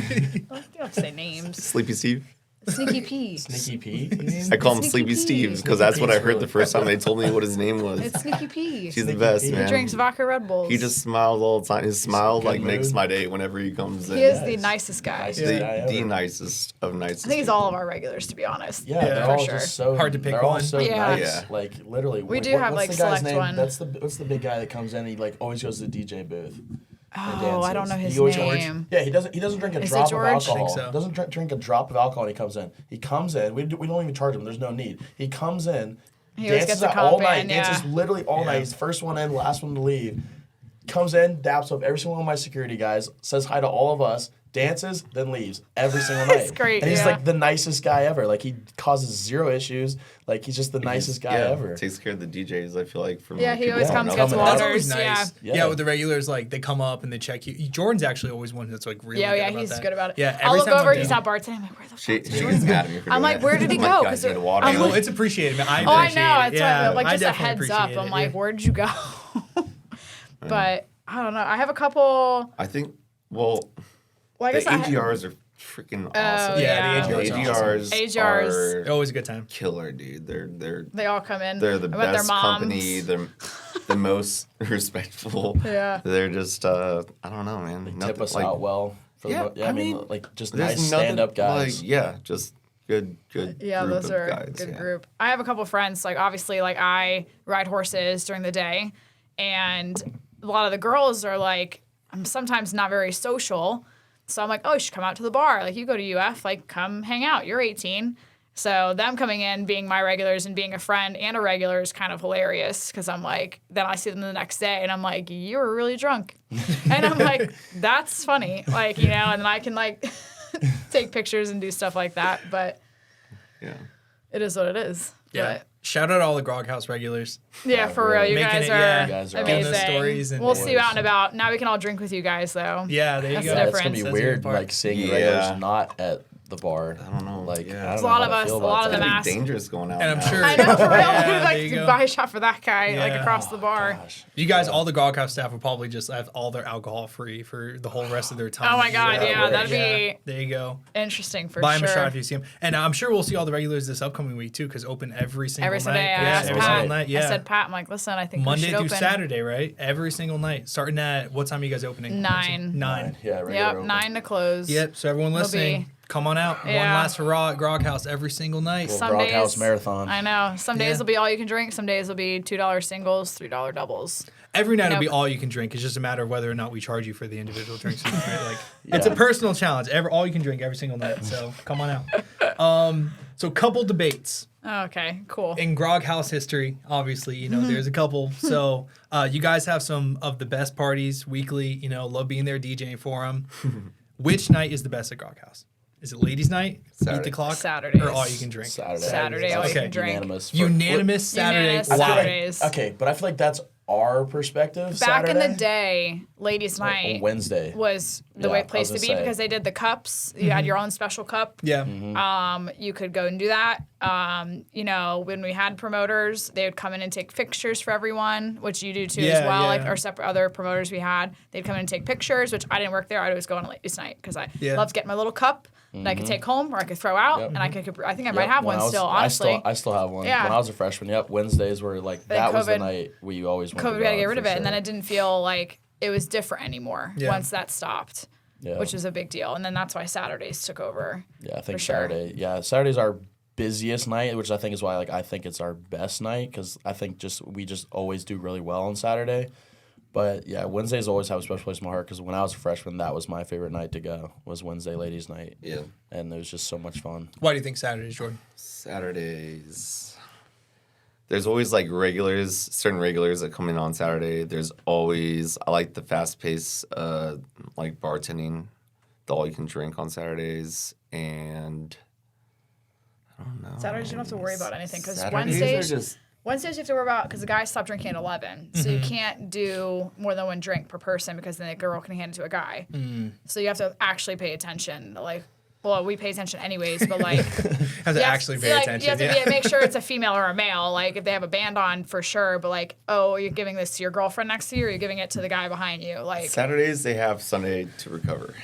don't have to say names. Sleepy Steve. Sneaky P. Sneaky Pete, you mean? I call him Sneaky Sleepy Pete. Steve because that's what I Pete's heard really the first time they told me what his name was. It's Sneaky P. He's the Sneaky best, Pete. man. He drinks vodka Red Bulls. He just smiles all the time. His smile good like makes mood. my day whenever he comes in. He is Yeah, the he's nicest guy. nice. the, Yeah, the ever. nicest of nicest. I think he's people. all of our regulars, to be honest. Yeah, they're for all sure. just so Hard to pick they're all one. so Yeah. nice. Yeah. Like literally, We do have, what's like, the guy's select name? one. What's the big guy that comes in? He like always goes to the DJ booth. Oh, I don't know his He always- name. Yeah, he doesn't drink a Is it drop of George? I alcohol. think so. Doesn't drink a drop of alcohol when he comes in. He comes in. We don't even charge him. There's no need. He comes in. He always dances gets a all comp night. in, yeah. Dances literally all night. He's the first one in, last one to leave. Comes in, daps up every single one of my security guys, says hi to all of us, dances, then leaves every single night. It's great, And he's yeah. like the nicest guy ever. Like he causes zero issues. Like he's just the nicest guy ever. Takes care of the DJs. I feel like from Yeah, like, he people always that comes, know gets him. That's waters. always nice. Yeah. Yeah, with the regulars, like they come up and they check you. Jordan's actually always one that's like really. Yeah, good yeah, about he's that. good about it. Yeah, I'll every look time over, I'm he's down- not bartending. I'm like, where the She fuck? gets mad at me for I'm doing like, that. where did he I'm like, go? "Guys, 'Cause need water." I'm Well, like- it's appreciated, man. I Oh, I appreciate know. it. It's Yeah, like I just a definitely heads up. appreciate I'm it, like, yeah. where did you go? But I don't know. I have a couple. I think, well, Well, I the guess I AGRs are freaking Oh, awesome. Yeah, the The AGRs are awesome. AGRs AGRs. are Always a good time. killer, dude. They're They all come in. they're the with their best moms. company. They're the most respectful. Yeah. They're just I don't know, man. Tip Nothing us like out well. For Yeah, the, I I mean, mean, like just there's nice nothing, stand-up guys. Like, yeah, just good. Yeah, group those of are guys, good yeah. group. I have a couple friends. Like obviously, like I ride horses during the day, and a lot of the girls are like, I'm sometimes not very social, so I'm like, oh, you should come out to the bar. Like you go to UF, like come hang out. You're 18. So them coming in, being my regulars and being a friend and a regular is kind of hilarious because I'm like, then I see them the next day and I'm like, you were really drunk. And I'm like, that's funny. Like, you know, and then I can like take pictures and do stuff like that. But Yeah. it is what it is. Yeah. But Shout out all the Grog House regulars. yeah, for real. You Making guys it, are yeah. You guys are Telling amazing. those stories and- We'll see you out and about. Now we can all drink with you guys, though. Yeah, there you That's go. the Yeah, it's gonna difference. be That's weird, the part. like seeing Yeah. regulars not at the bar. I don't know. Like, Yeah. I don't There's a know lot how of to us- feel a lot about of that. them It'd ask- be dangerous going out. And I'm now. sure. I know, for real. Yeah, there Like, you go. buy a shot for that guy, like Yeah. across the bar. Gosh. You guys, all the Grog House staff will probably just have all their alcohol free for the whole rest of their time. Oh my God, yeah, Right. that'd be There you go. interesting for Buy sure. them a shot if you see them. And I'm sure we'll see all the regulars this upcoming week too, because open every single Every night. single day, I yeah, asked every Pat. single night. Yeah. I said, Pat, I'm like, listen, I think we Monday should through open Saturday, right? Every single night. Starting at what time are you guys opening? 9. 9. Yeah, regular Yep, open. 9 to close. Yep. So everyone It'll listening, be- come on out. One Yeah. last hurrah at Grog House every single night. Well, Some Grog days, House Marathon. I know. Some days Yeah. will be all you can drink. Some days will be $2 singles, $3 doubles. Every night will be Nope. all you can drink. It's just a matter of whether or not we charge you for the individual drinks. Right? Like Yeah. it's a personal challenge. All you can drink every single night. So come on out. So couple debates Okay, cool. in Grog House history. Obviously, you know there's a couple. So you guys have some of the best parties weekly. You know, love being there DJing for them. Which night is the best at Grog House? Is it ladies' night? Beat Saturday. the clock? Saturdays. Or all you can drink? Saturday, all you Okay. can drink. Unanimous. Unanimous Saturday. Unanimous Why? Saturdays. Okay, but I feel like that's our perspective. Back in Saturday. the day, ladies' On night Wednesday. was the Yeah, way I place was to gonna be say. because they did the cups. You had your own special cup. Yeah. You could go and do that. You know, when we had promoters, they would come in and take pictures for everyone, which you do too as Yeah, well. yeah. Like our separate other promoters we had, they'd come in and take pictures, which I didn't work there. I'd always go on a ladies' night because I Yeah. loved getting my little cup that I could take home or I could throw out, Yep. and I think I might Yep, have when one I was- still. Honestly, I still have one. Yeah. When I was a freshman, yep, Wednesdays were like Then that was the COVID- night we always went. COVID, we got to get rid for of it, and sure. then it didn't feel like it was different anymore Yeah. once that stopped. Yeah. Which was a big deal, and then that's why Saturdays took over. Yeah, I think for sure. Saturday. Yeah, Saturdays are busiest night, which I think is why I think it's our best night because I think we just always do really well on Saturday. But yeah, Wednesdays always have a special place in my heart because when I was a freshman, that was my favorite night to go, was Wednesday ladies' night. Yeah. And it was just so much fun. Why do you think Saturdays, Jordan? Saturdays. There's always like certain regulars that come in on Saturday. There's always, I like the fast pace, like bartending, the all you can drink on Saturdays. And I don't know. Saturdays, you don't have to worry about anything because Saturdays Wednesdays you have to worry about because the guys stop drinking at 11. So you can't do more than one drink per person because then a girl can hand it to a guy. So you have to actually pay attention. Like, well, we pay attention anyways, but like... Have to actually pay attention. You have to make sure it's a female or a male. Like, if they have a band on, for sure. But like, oh, you're giving this to your girlfriend next to you or you're giving it to the guy behind you. Like Saturdays, they have Sunday to recover.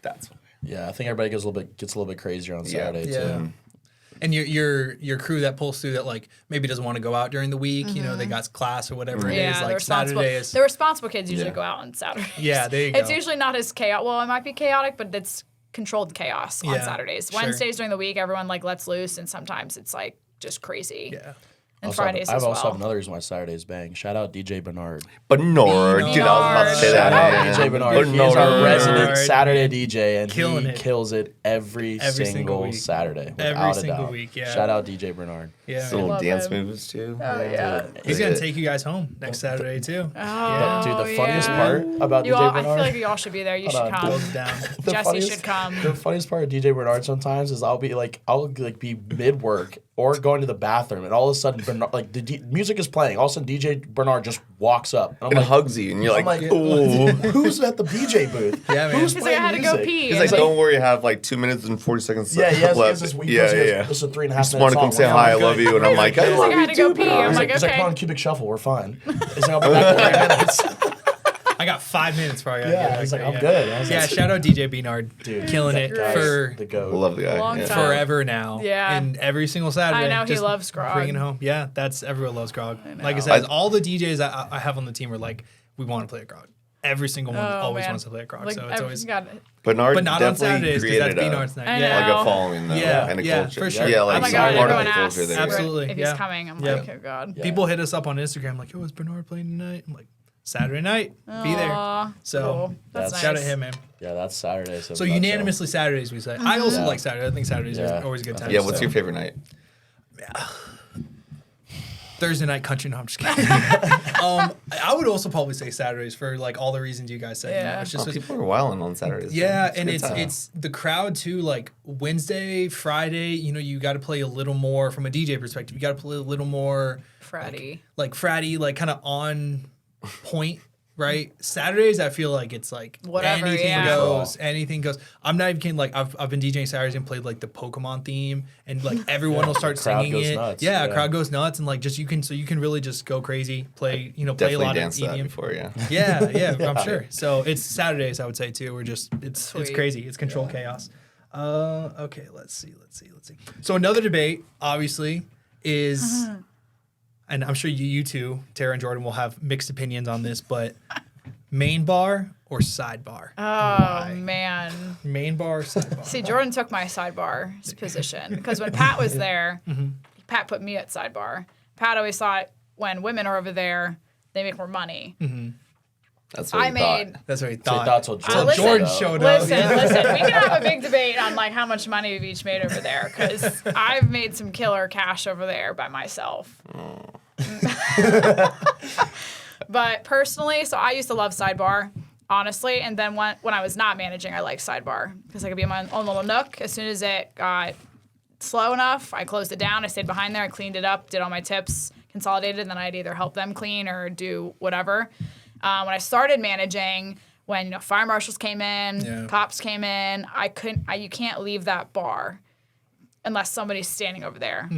That's why. Yeah, I think everybody gets a little bit crazier on Saturday too. And your crew that pulls through that like maybe doesn't want to go out during the week, you know, they got class or whatever it is. Like Saturday is the responsible kids usually go out on Saturdays. Yeah, there you go. It's usually not as chaotic. Well, it might be chaotic, but it's controlled chaos on Saturdays. Sure. Wednesdays during the week, everyone like lets loose, and sometimes it's like just crazy. Yeah. And Fridays I as well. also have another reason why Saturdays bang. Shout out DJ Bernard. Bernard. Dude, I was about to say Shout that. out man. DJ Bernard. He is our resident Saturday DJ, and Killing he it. kills it every single week. Saturday. Every Without a single doubt. week, yeah. Shout out DJ Bernard. Yeah. Some little love dance him. moves too. Oh yeah. He's going to take you guys home next Saturday too. Oh, Dude, the funniest yeah. part about You DJ all, I Bernard. feel like you all should be there. You should Hold on. come. Goes down. The Jesse funniest- should come. The funniest part of DJ Bernard sometimes is I'll be mid work or going to the bathroom, and all of a sudden Bernard, like the music is playing. All of a sudden DJ Bernard just walks up, and I'm And like, hugs you, and you're I'm like, like, ooh. who's at the DJ booth? Yeah, man. Who's He's like, I had to go music? pee. He's And like, don't worry, I have like 2 minutes and 40 seconds Yeah, he has left. this week. Yeah. This is a 3.5 Just minute want to come song. say We're hi, I good. love you, and I'm like, I He's love like, I had to go pee. I'm He's like, like, come okay. on, cubic shuffle, we're fine. He's like, I'll be back in 3 minutes. I got 5 minutes for you. Yeah, he's like, I'm good. I was Yeah, like, shout out DJ Bernard. dude, Killing that it guy's for the goat. Love the guy. Long yeah. time. forever now. Yeah. And every single Saturday. I know, he just loves Grog. Bringing home. Yeah, everyone loves Grog. know. Like I said, all the DJs that I have on the team are like, we want to play a Grog. Every single one always man. wants to play a Grog. Like, so it's always. Bernard But not on definitely Saturdays because that's created Bernard's night. I Yeah. like know. a following though, Yeah, and a yeah, culture. for sure. Yeah, Oh like my some god, part of everyone the asks culture there. Absolutely, if he's yeah. coming. I'm Yeah. like, oh god. Yeah. People hit us up on Instagram like, "Yo, is Bernard playing tonight?" I'm like, "Saturday night, be there." Aw, So cool. That's nice. shout out him, man. Yeah, that's Saturday. So unanimously Saturdays, we say. I also Yeah. like Saturday. I think Saturdays are always a good time. Yeah, what's So. your favorite night? Thursday night country? No, I'm just kidding. I would also probably say Saturdays for like all the reasons you guys said. You know, Yeah. it's just People are wilding on Saturdays. yeah, a and good time. it's the crowd too. Like Wednesday, Friday, you know, you got to play a little more from a DJ perspective. You got to play a little more Fratty. like fratty, like kind of on point. Right, Saturdays I feel like it's like Whatever, anything yeah. goes, anything goes. I'm not even kidding. Like I've been DJing Saturdays and played like the Pokemon theme, and like everyone will start crowd singing goes it. nuts, Yeah, yeah. crowd goes nuts, and like just you can really just go crazy, play play a Definitely lot of danced that EDM. before, yeah. Yeah, I'm sure. So it's Saturdays I would say too. We're just it's Sweet. crazy. It's controlled chaos. Okay, let's see. So another debate obviously is. And I'm sure you two, Tara and Jordan, will have mixed opinions on this, but main bar or sidebar? Oh man. Main bar or sidebar? See, Jordan took my sidebar position because when Pat was there, Pat put me at sidebar. Pat always thought when women are over there, they make more money. That's what I he made. thought. That's what he So thought. that's what Till listen, Jordan showed up. Listen. We can have a big debate on like how much money we've each made over there because I've made some killer cash over there by myself. But personally, so I used to love sidebar, honestly. And then when I was not managing, I liked sidebar because I could be in my own little nook. As soon as it got slow enough, I closed it down. I stayed behind there. I cleaned it up, did all my tips, consolidated, and then I'd either help them clean or do whatever. When I started managing, when fire marshals came in, cops came in, you can't leave that bar unless somebody's standing over there.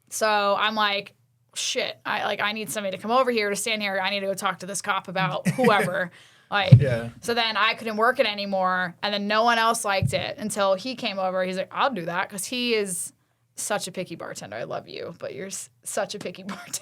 So I'm like, shit, I need somebody to come over here to stand here. I need to go talk to this cop about whoever. So then I couldn't work it anymore, and then no one else liked it until he came over. He's like, I'll do that because he is such a picky bartender. I love you, but you're such a picky bartender.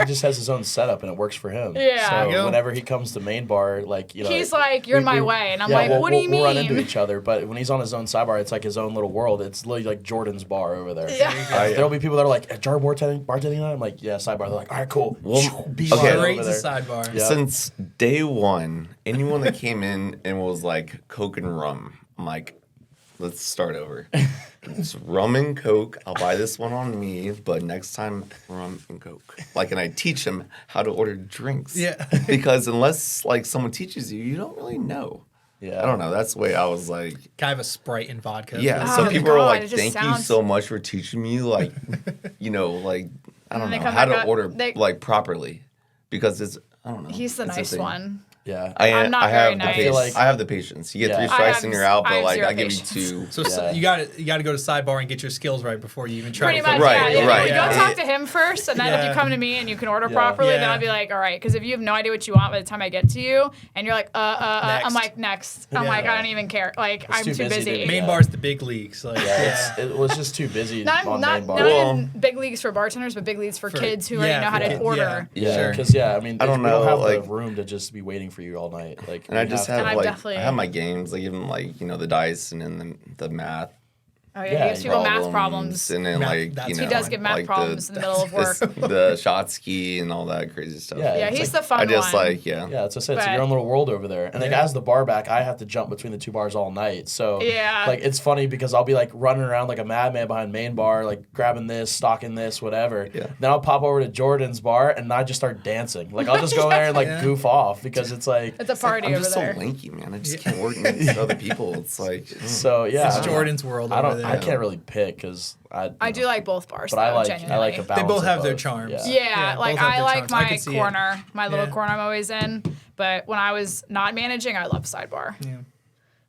just has his own setup and it works for him. Yeah. There you So go. whenever he comes to main bar, like He's like, you're in my way. And I'm like, what do you mean? We'll run into each other, but when he's on his own sidebar, it's like his own little world. It's literally like Jordan's bar over there. Yeah. There'll be people that are like, Jar bartending night? I'm like, yeah, sidebar. They're like, all right, cool. Well, Beat okay. right Straight over to there. sidebar. Yeah. Since day one, anyone that came in and was like Coke and rum, I'm like, let's start over. It's rum and Coke. I'll buy this one on me, but next time, rum and Coke. Like, and I teach them how to order drinks. Yeah. Because unless like someone teaches you, you don't really know. Yeah. I don't know. That's the way I was like. Kind of a Sprite and vodka. Yeah. Oh So my people are God, like, it just thank you sounds- so much for teaching me, like, you know, like, I don't And they know come how back to up- order they- like properly, because it's I don't know. He's the It's a nice thing. one. Yeah. I'm not I very have nice. the patience. I feel like- I have the patience. You get Yeah. 3 I strikes have- and you're out, I but have like zero I give you patience. 2. So Yeah. you got to go to sidebar and get your skills right before you even try Pretty to much, cook. Right, yeah. right. Go Yeah. talk to him first, and then if Yeah. you come to me and you can order Yeah. properly, then Yeah. I'll be like, all right. Because if you have no idea what you want by the time I get to you, and you're like, I'm Next. like, next. I'm Yeah. like, I don't even care. Like, I'm too too busy busy. to- Main Yeah. bar's the big leagues. Like, Yeah, it was just too busy Not on main bar. not Well- in big leagues for bartenders, but big leagues for kids who yeah, already know how for to kids, order. yeah. Yeah, Sure. because I mean, I don't we don't know, have like- the room to just be waiting for you all night. Like, And I we just have have And I'm like definitely- I have my games, like even like you know the dice and then the math Oh yeah, Yeah, he gives people math problems. and then Math- like that's you know He does give math like problems in the middle of work. the shot ski and all that crazy stuff. Yeah, Yeah, it's he's like- the fun I just one. like yeah. Yeah, that's what I said. It's But- your own little world over there. And like Yeah. as the bar back, I have to jump between the 2 bars all night. So Yeah. like it's funny because I'll be like running around like a madman behind main bar, like grabbing this, stocking this, whatever. Yeah. Then I'll pop over to Jordan's bar and I just start dancing. Like I'll just go there and like Yeah. goof off because it's like It's a party I'm over just there. so lanky, man. I just can't work next to other people. It's like so yeah. It's I don't know. Jordan's world I over don't. there. I can't really pick because I do like both bars, But though, I like genuinely. the balance. both of have their both. charms. Yeah, both like have I their like charms. I my can see it. corner, my little Yeah. corner I'm always in. But when I was not managing, I love sidebar. Yeah.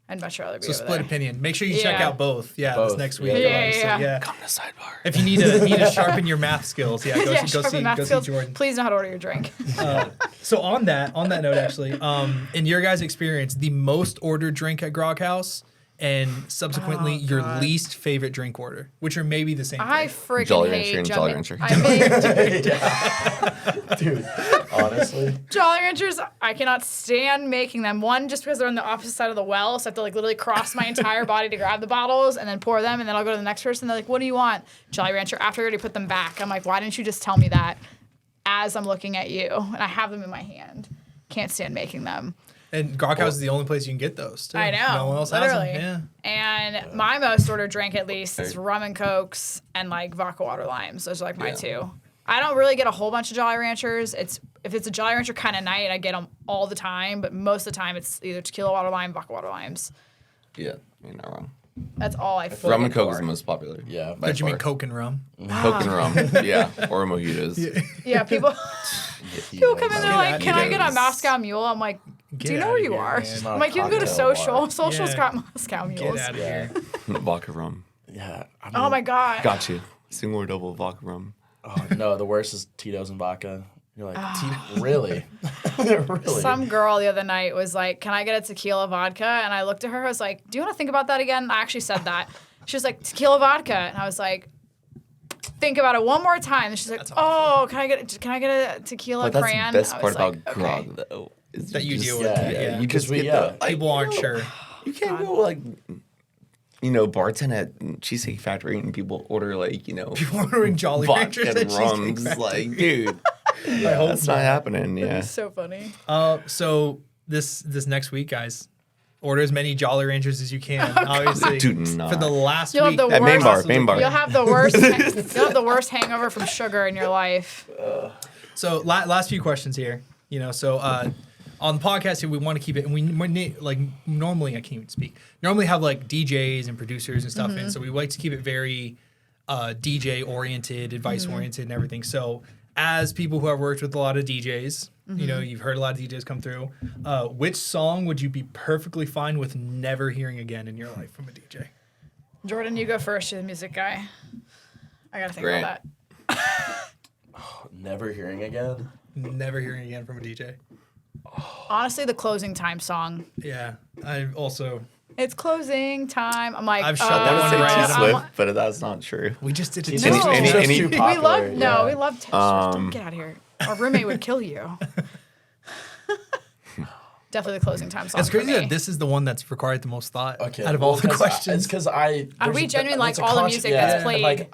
I'd much rather be So over split there. opinion. Make sure you check Yeah. out both. Yeah, Both, this next week. yeah. Yeah, yeah. come to sidebar. If you need to sharpen your math skills, yeah, go, Yeah, go sharpen see math go skills. see Jordan. Please know how to order your drink. So on that note, actually, in your guys' experience, the most ordered drink at Grog House, and subsequently your least favorite drink order, which are maybe the same. I thing. freaking Jolly hate Rancher and jumping. Jolly Rancher. I make Dude, honestly. Jolly Ranchers, I cannot stand making them. One, just because they're on the opposite side of the well, so I have to like literally cross my entire body to grab the bottles and then pour them, and then I'll go to the next person. They're like, "What do you want?" Jolly Rancher. After I already put them back, I'm like, "Why didn't you just tell me that?" As I'm looking at you, and I have them in my hand. Can't stand making them. And Grog House is the only place you can get those. Too. I know, No one else literally. has them. And my most ordered drink, at least, is rum and cokes and like vodka water limes. Those are like my two. I don't really get a whole bunch of Jolly Ranchers. If it's a Jolly Rancher kind of night, I get them all the time. But most of the time, it's either tequila water lime, vodka water limes. Yeah, you're not wrong. That's all I fully Rum and get Coke for. is the most popular. Yeah. by Did you mean far. Coke and rum? Coke and rum? Yeah, or mojitos. Yeah, people come in, they're like, "Can I get a Mojitos. Moscow Mule?" I'm like, "Do you know where you are?" It's not I'm a like, "You can go to cocktail Social. bar. Social's Yeah. got Moscow Get Mules." out of Yeah. here. Vodka rum. Yeah. I mean, Oh my god. Got you. Single or double vodka rum. Oh, no, the worst is Tito's and vodka. You're like, really? Really? Some girl the other night was like, "Can I get a tequila vodka?" And I looked at her. I was like, "Do you want to think about that again?" I actually said that. She was like, "Tequila vodka," and I was like, "Think about it one more time." And she's like, "Oh, can I get a tequila But that's crayon?" the best I part was about like, okay. grog, though. Is That you just- deal with it, yeah. You just we- get yeah. the, like, People aren't you know, sure. You can't go like, bartend at Cheesecake Factory and people order like, People ordering Jolly vodka Ranchers at and Cheesecake rums. Factory. Like, dude, I hope that's not happening. Yeah. It's so funny. So this next week, guys, order as many Jolly Ranchers as you can. Obviously, Do not. for the last You'll have week. the At main worst. bar, main bar. You'll have the worst. You'll have the worst hangover from sugar in your life. So last few questions here. On the podcast here, we want to keep it, and we like normally I can't even speak. Normally have like DJs and producers and stuff in, so we like to keep it very DJ oriented, advice oriented, and everything. So as people who have worked with a lot of DJs, you've heard a lot of DJs come through. Which song would you be perfectly fine with never hearing again in your life from a DJ? Jordan, you go first. You're the music guy. I gotta think Great. about that. Never hearing again? Never hearing again from a DJ. Honestly, the closing time song. Yeah, I also It's closing time. I'm like, I've shut that I one would right say out. T I'm Swift, but that's not true. we just did it. It's No. just Any- too we popular. love yeah. we love Taylor Swift. Get out of here. Our roommate would kill you. Definitely the closing time song. It's crazy for me. that this is the one that's required the most thought Okay, out of all the questions. It's because I. We genuinely like that's a all the music yeah, that's played. Like,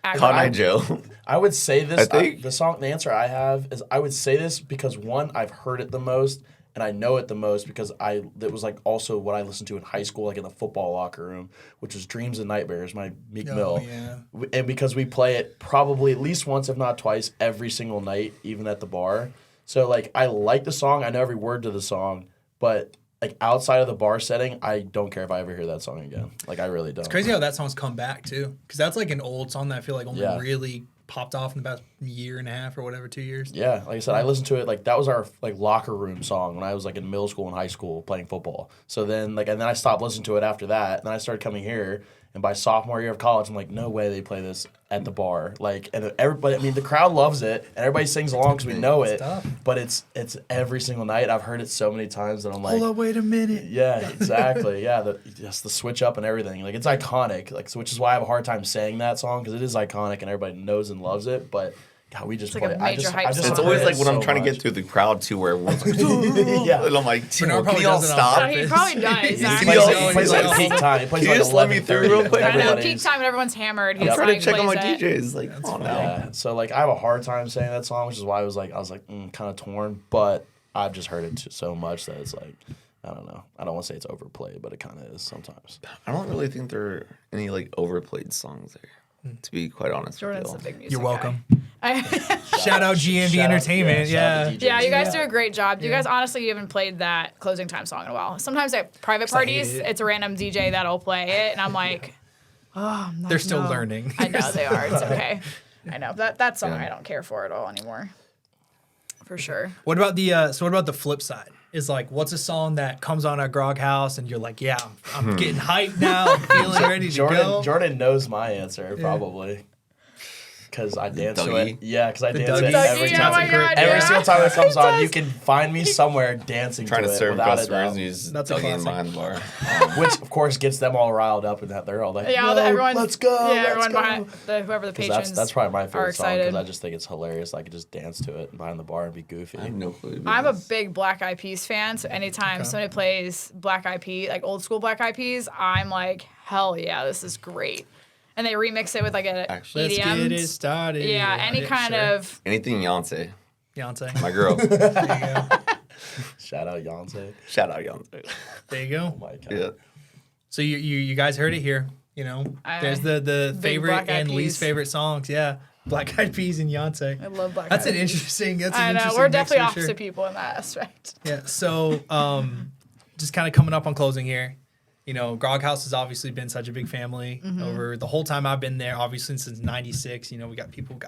Cotton Eye Joe. I would say this. I think- The answer I have is I would say this because one, I've heard it the most and I know it the most because that was like also what I listened to in high school, like in the football locker room, which was Dreams and Nightmares, my Meek Mill. Yeah. And because we play it probably at least once, if not twice, every single night, even at the bar. So like I like the song, I know every word to the song, but like outside of the bar setting, I don't care if I ever hear that song again. Like I really don't. It's crazy how that song's come back too, because that's like an old song that I feel like only Yeah. really popped off in the past year and a half or whatever, 2 years. Yeah, like I said, I listened to it like that was our like locker room song when I was like in middle school and high school playing football. So then and then I stopped listening to it after that. And then I started coming here, and by sophomore year of college, I'm like, no way they play this at the bar. Like, and everybody, I mean, the crowd loves it, and everybody sings along because we know it. tough. But it's every single night. I've heard it so many times that I'm like, Hold up, wait a minute. yeah, exactly. Yeah, just the switch up and everything. Like it's iconic. Like so, which is why I have a hard time saying that song because it is iconic and everybody knows and loves it. But God, we just It's play like a it. major hype It's song. always play like it when I'm so trying to much. get through the crowd too, where everyone's like, Yeah. and I'm like, Bernard can probably you all does it on stop? purpose. He probably does. He Actually. plays like He's peak like, time. He plays Can like you just let me through real quick? I know, Everybody's- peak time when everyone's hammered. I'm He's trying like, to check on my plays it. DJs. Like, oh no. Yeah, so like I have a hard time saying that song, which is why I was like kind of torn. But I've just heard it so much that it's like I don't know. I don't want to say it's overplayed, but it kind of is sometimes. I don't really think there are any like overplayed songs there. To be quite honest Jordan's a with you. big music You're welcome. guy. Shout out GMV Shout out- Entertainment. shout out Yeah. to DJs. Yeah, you guys do a great job. You guys honestly haven't played that closing time song in a while. Sometimes at private I hate parties, it. it's a random DJ that'll play it, and I'm like, I'm like, They're still no. learning. I know they are. It's okay. I know that song I don't care for at all anymore. For sure. What about the flip side? Is like, what's a song that comes on at Grog House and you're like, yeah, I'm getting hyped now, I'm feeling ready to go. Jordan knows my answer probably. Because I dance to Dougie? it. Yeah, because I dance Dougie? to it every Dougie, time. oh my God, Every yeah. single time it comes on, does. you can find me somewhere dancing Trying to to it serve without a customers doubt. and he's That's a Dougie in classic. behind the bar. Which, of course, gets them all riled up and that they're all like, Yeah, "Yo, everyone. let's go, Yeah, let's everyone go." behind whoever the 'Cause patrons. that's probably my are favorite song because excited. I just think it's hilarious. I could just dance to it behind the bar and be goofy. I have no clue. to be I'm a honest. big Black Eyed Peas fan, so anytime somebody plays Black Eyed Peas, like old school Black Eyed Peas, I'm like, hell yeah, this is great. And they remix it with like a Actually, Let's EDM. get it started. Yeah, any kind Sure. of. Anything Beyonce. Beyonce. My girl. There you go. Shout out Beyonce. Shout out Beyonce. There you go. Oh my God. Yeah. So you guys heard it here. You know, there's the Big favorite Black Eyed and least Peas. favorite songs. Yeah, Black Eyed Peas and Beyonce. I love Black That's Eyed an Peas. interesting. That's an I know interesting we're mix definitely for opposite sure. people in that aspect. Yeah. So just kind of coming up on closing here. You know, Grog House has obviously been such a big family over the whole time I've been there. Obviously since '96. You know, we got people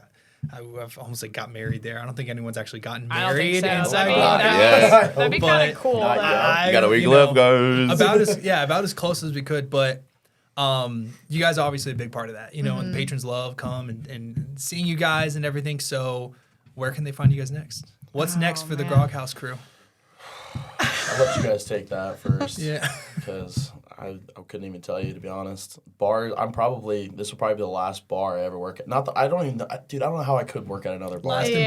who have almost like got married there. I don't think anyone's actually gotten I don't think married so. inside. That'd be But- kind of cool. Not though. yet. You got a week you left, know, guys. about as close as we could, but you guys are obviously a big part of that, you know, and patrons love come and seeing you guys and everything. So where can they find you guys next? What's next for the man. Grog House crew? I'll let you guys take that first. Yeah. Because I couldn't even tell you, to be honest. Bars, this will probably be the last bar I ever work at. Not that I don't even, dude, I don't know how I could work at another bar. Last and Yeah.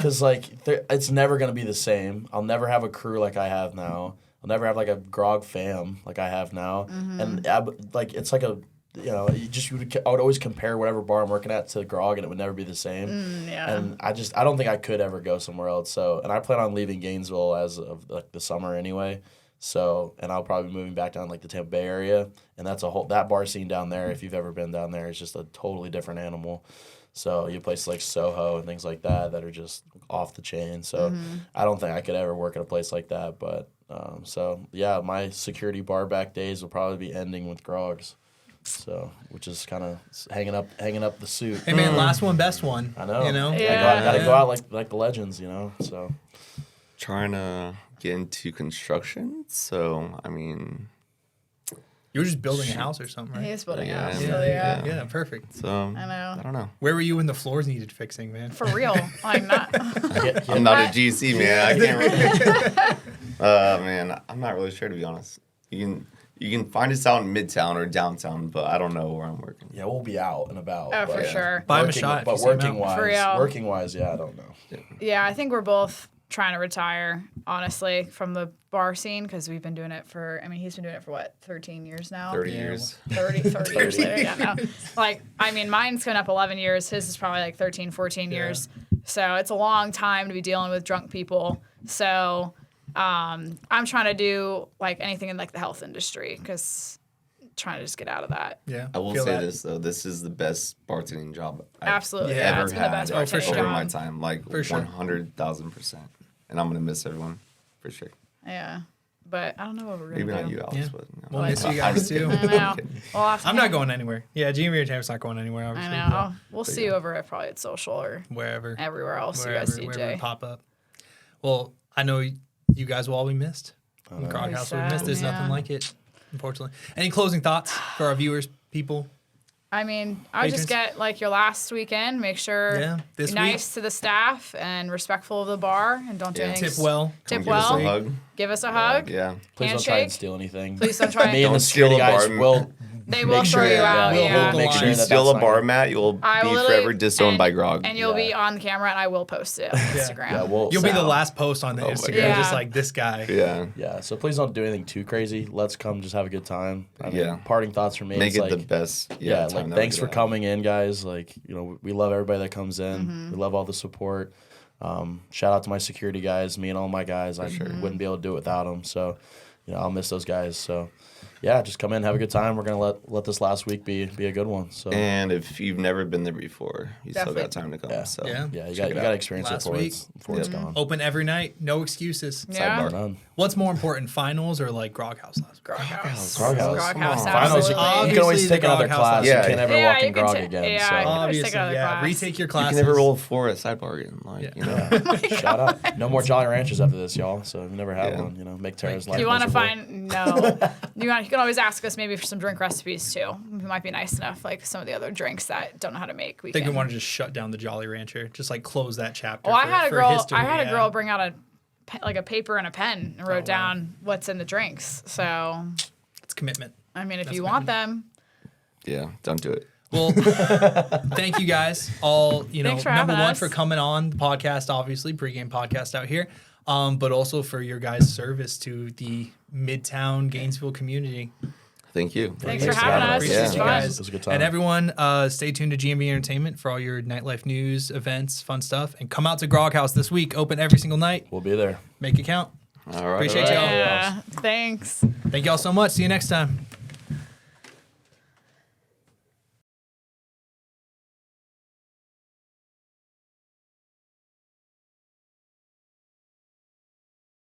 best. Yeah. Because it's never gonna be the same. I'll never have a crew like I have now. I'll never have like a Grog fam like I have now. And it's like a, you know, I would always compare whatever bar I'm working at to Grog, and it would never be the same. Yeah. And I don't think I could ever go somewhere else. So, and I plan on leaving Gainesville as of like the summer anyway. So, and I'll probably be moving back down like the Tampa Bay area, and that's that bar scene down there. If you've ever been down there, it's just a totally different animal. So you have places like Soho and things like that are just off the chain. So I don't think I could ever work at a place like that. But so yeah, my security bar back days will probably be ending with Grogs. So, which is kind of hanging up the suit. Hey man, last one, best one. I know. You know? Yeah. I gotta go out like the legends, you know. So Trying to get into construction. So, I mean, You were just building a house or something, He right? is building a Yeah, house. yeah, So yeah. Yeah, perfect. so I know. I don't know. Where were you when the floors needed fixing, man? For real. Like not. I'm not a GC, man. I can't really. Man, I'm not really sure, to be honest. You You can find us out in Midtown or downtown, but I don't know where I'm working. Yeah, we'll be out and about. Oh, for but sure. Buy 'em a working- shot if But you see 'em working out. For real. wise, yeah, I don't know. Yeah, I think we're both trying to retire, honestly, from the bar scene because we've been doing it for, I mean, he's been doing it for what, 13 years now? 30 Yeah. years. 30 years later, yeah, no. Like, I mean, mine's coming up 11 years. His is probably like 13, 14 years. So it's a long time to be dealing with drunk people. So I'm trying to do like anything in like the health industry because trying to just get out of that. Yeah. I will feel say that. this though, this is the best bartending job I've Absolutely. Yeah. Yeah, ever it's been the had best Oh, for bartending sure. over job. my time, like For sure. 100,000%. And I'm gonna miss everyone for sure. Yeah. But I don't know what we're going Maybe to not do. you, Alex, Yeah. but no. We'll miss you guys too. I know. We'll have to I'm not going anywhere. Yeah, Jimmy or Tam's not going anywhere, I obviously. know. We'll see you over at probably at Social or Wherever. everywhere else Wherever, you guys wherever we DJ. pop up. Well, I know you guys will all be missed. Grog House will be missed. There's nothing Yeah. like it, unfortunately. Any closing thoughts for our viewers, people? I mean, I would just Patrons? get like your last weekend. Make sure Yeah, this you're nice to the staff and respectful of the bar, and don't do Yeah. anything. Tip well. Tip Come give us a well. hug. Give us a hug. Yeah. Please don't try and Handshake. steal anything. Please don't try. Me and Don't the security steal a guys bar. will They will make throw sure, you out. we'll Yeah. hold the make line. sure If you that steal that's a not bar gonna- mat, you'll I be will forever disowned and- by Grog. And you'll be Yeah. on camera, and I will post it on Instagram. Yeah, we'll, You'll be the So- last post on the my Instagram, God. just Yeah. like this guy. Yeah. Yeah, so please don't do anything too crazy. Let's come just have a good time. I mean, Yeah. parting thoughts from me. Make it's it like, the best. yeah, time like that thanks we for could have. coming in, guys. Like, you know, we love everybody that comes in. Mm-hmm. We love all the support. Shout out to my security guys, me and all my guys. I wouldn't be able to do it without them. So, you know, I'll miss those guys. So, yeah, just come in, have a good time. We're gonna let this last week be a good one. So, And if you've never been there before, you still Definitely. got time to come. yeah, So Yeah. yeah, you check got it to out. experience Last it before week. it's gone. Open every night, no excuses. Yeah. Sidebar. None. What's more important, finals or like Grog House last week? Grog House. Grog House. Grog Come House. on. Finals, Absolutely. you can Obviously, always the take another Grog House class. last You week. can't ever Yeah, walk you in can Grog ta- again. yeah, so. you can always Obviously, take another yeah. class. Retake your You classes. can never roll for a sidebar again. Like, Yeah. you know. Shout out. No more Jolly Ranchers after this, y'all. So if you never had Yeah. one, you know, make Tara's life You want to miserable. find no? You can always ask us maybe for some drink recipes too. We might be nice enough, like some of the other drinks that don't know how to make. I think we want to just shut down the Jolly Rancher, just like close that chapter. Well, for, I had a for girl. history, I had yeah. a girl bring out a paper and a pen and wrote wow. down what's in the drinks. So, It's commitment. I mean, if That's you want them, Yeah. Don't do it. Well, thank you guys all. You know, Thanks for number having one us. for coming on the podcast, obviously pregame podcast out here, but also for your guys' service to the Midtown Gainesville community. Thank you. Thanks for having us. Appreciate Yeah. you Fun. guys. It was a good time. And everyone, stay tuned to GMB Entertainment for all your nightlife news, events, fun stuff, and come out to Grog House this week. Open every single night. We'll be there. Make it count. All right. Appreciate y'all. yeah. Thanks. Thank y'all so much. See you next time.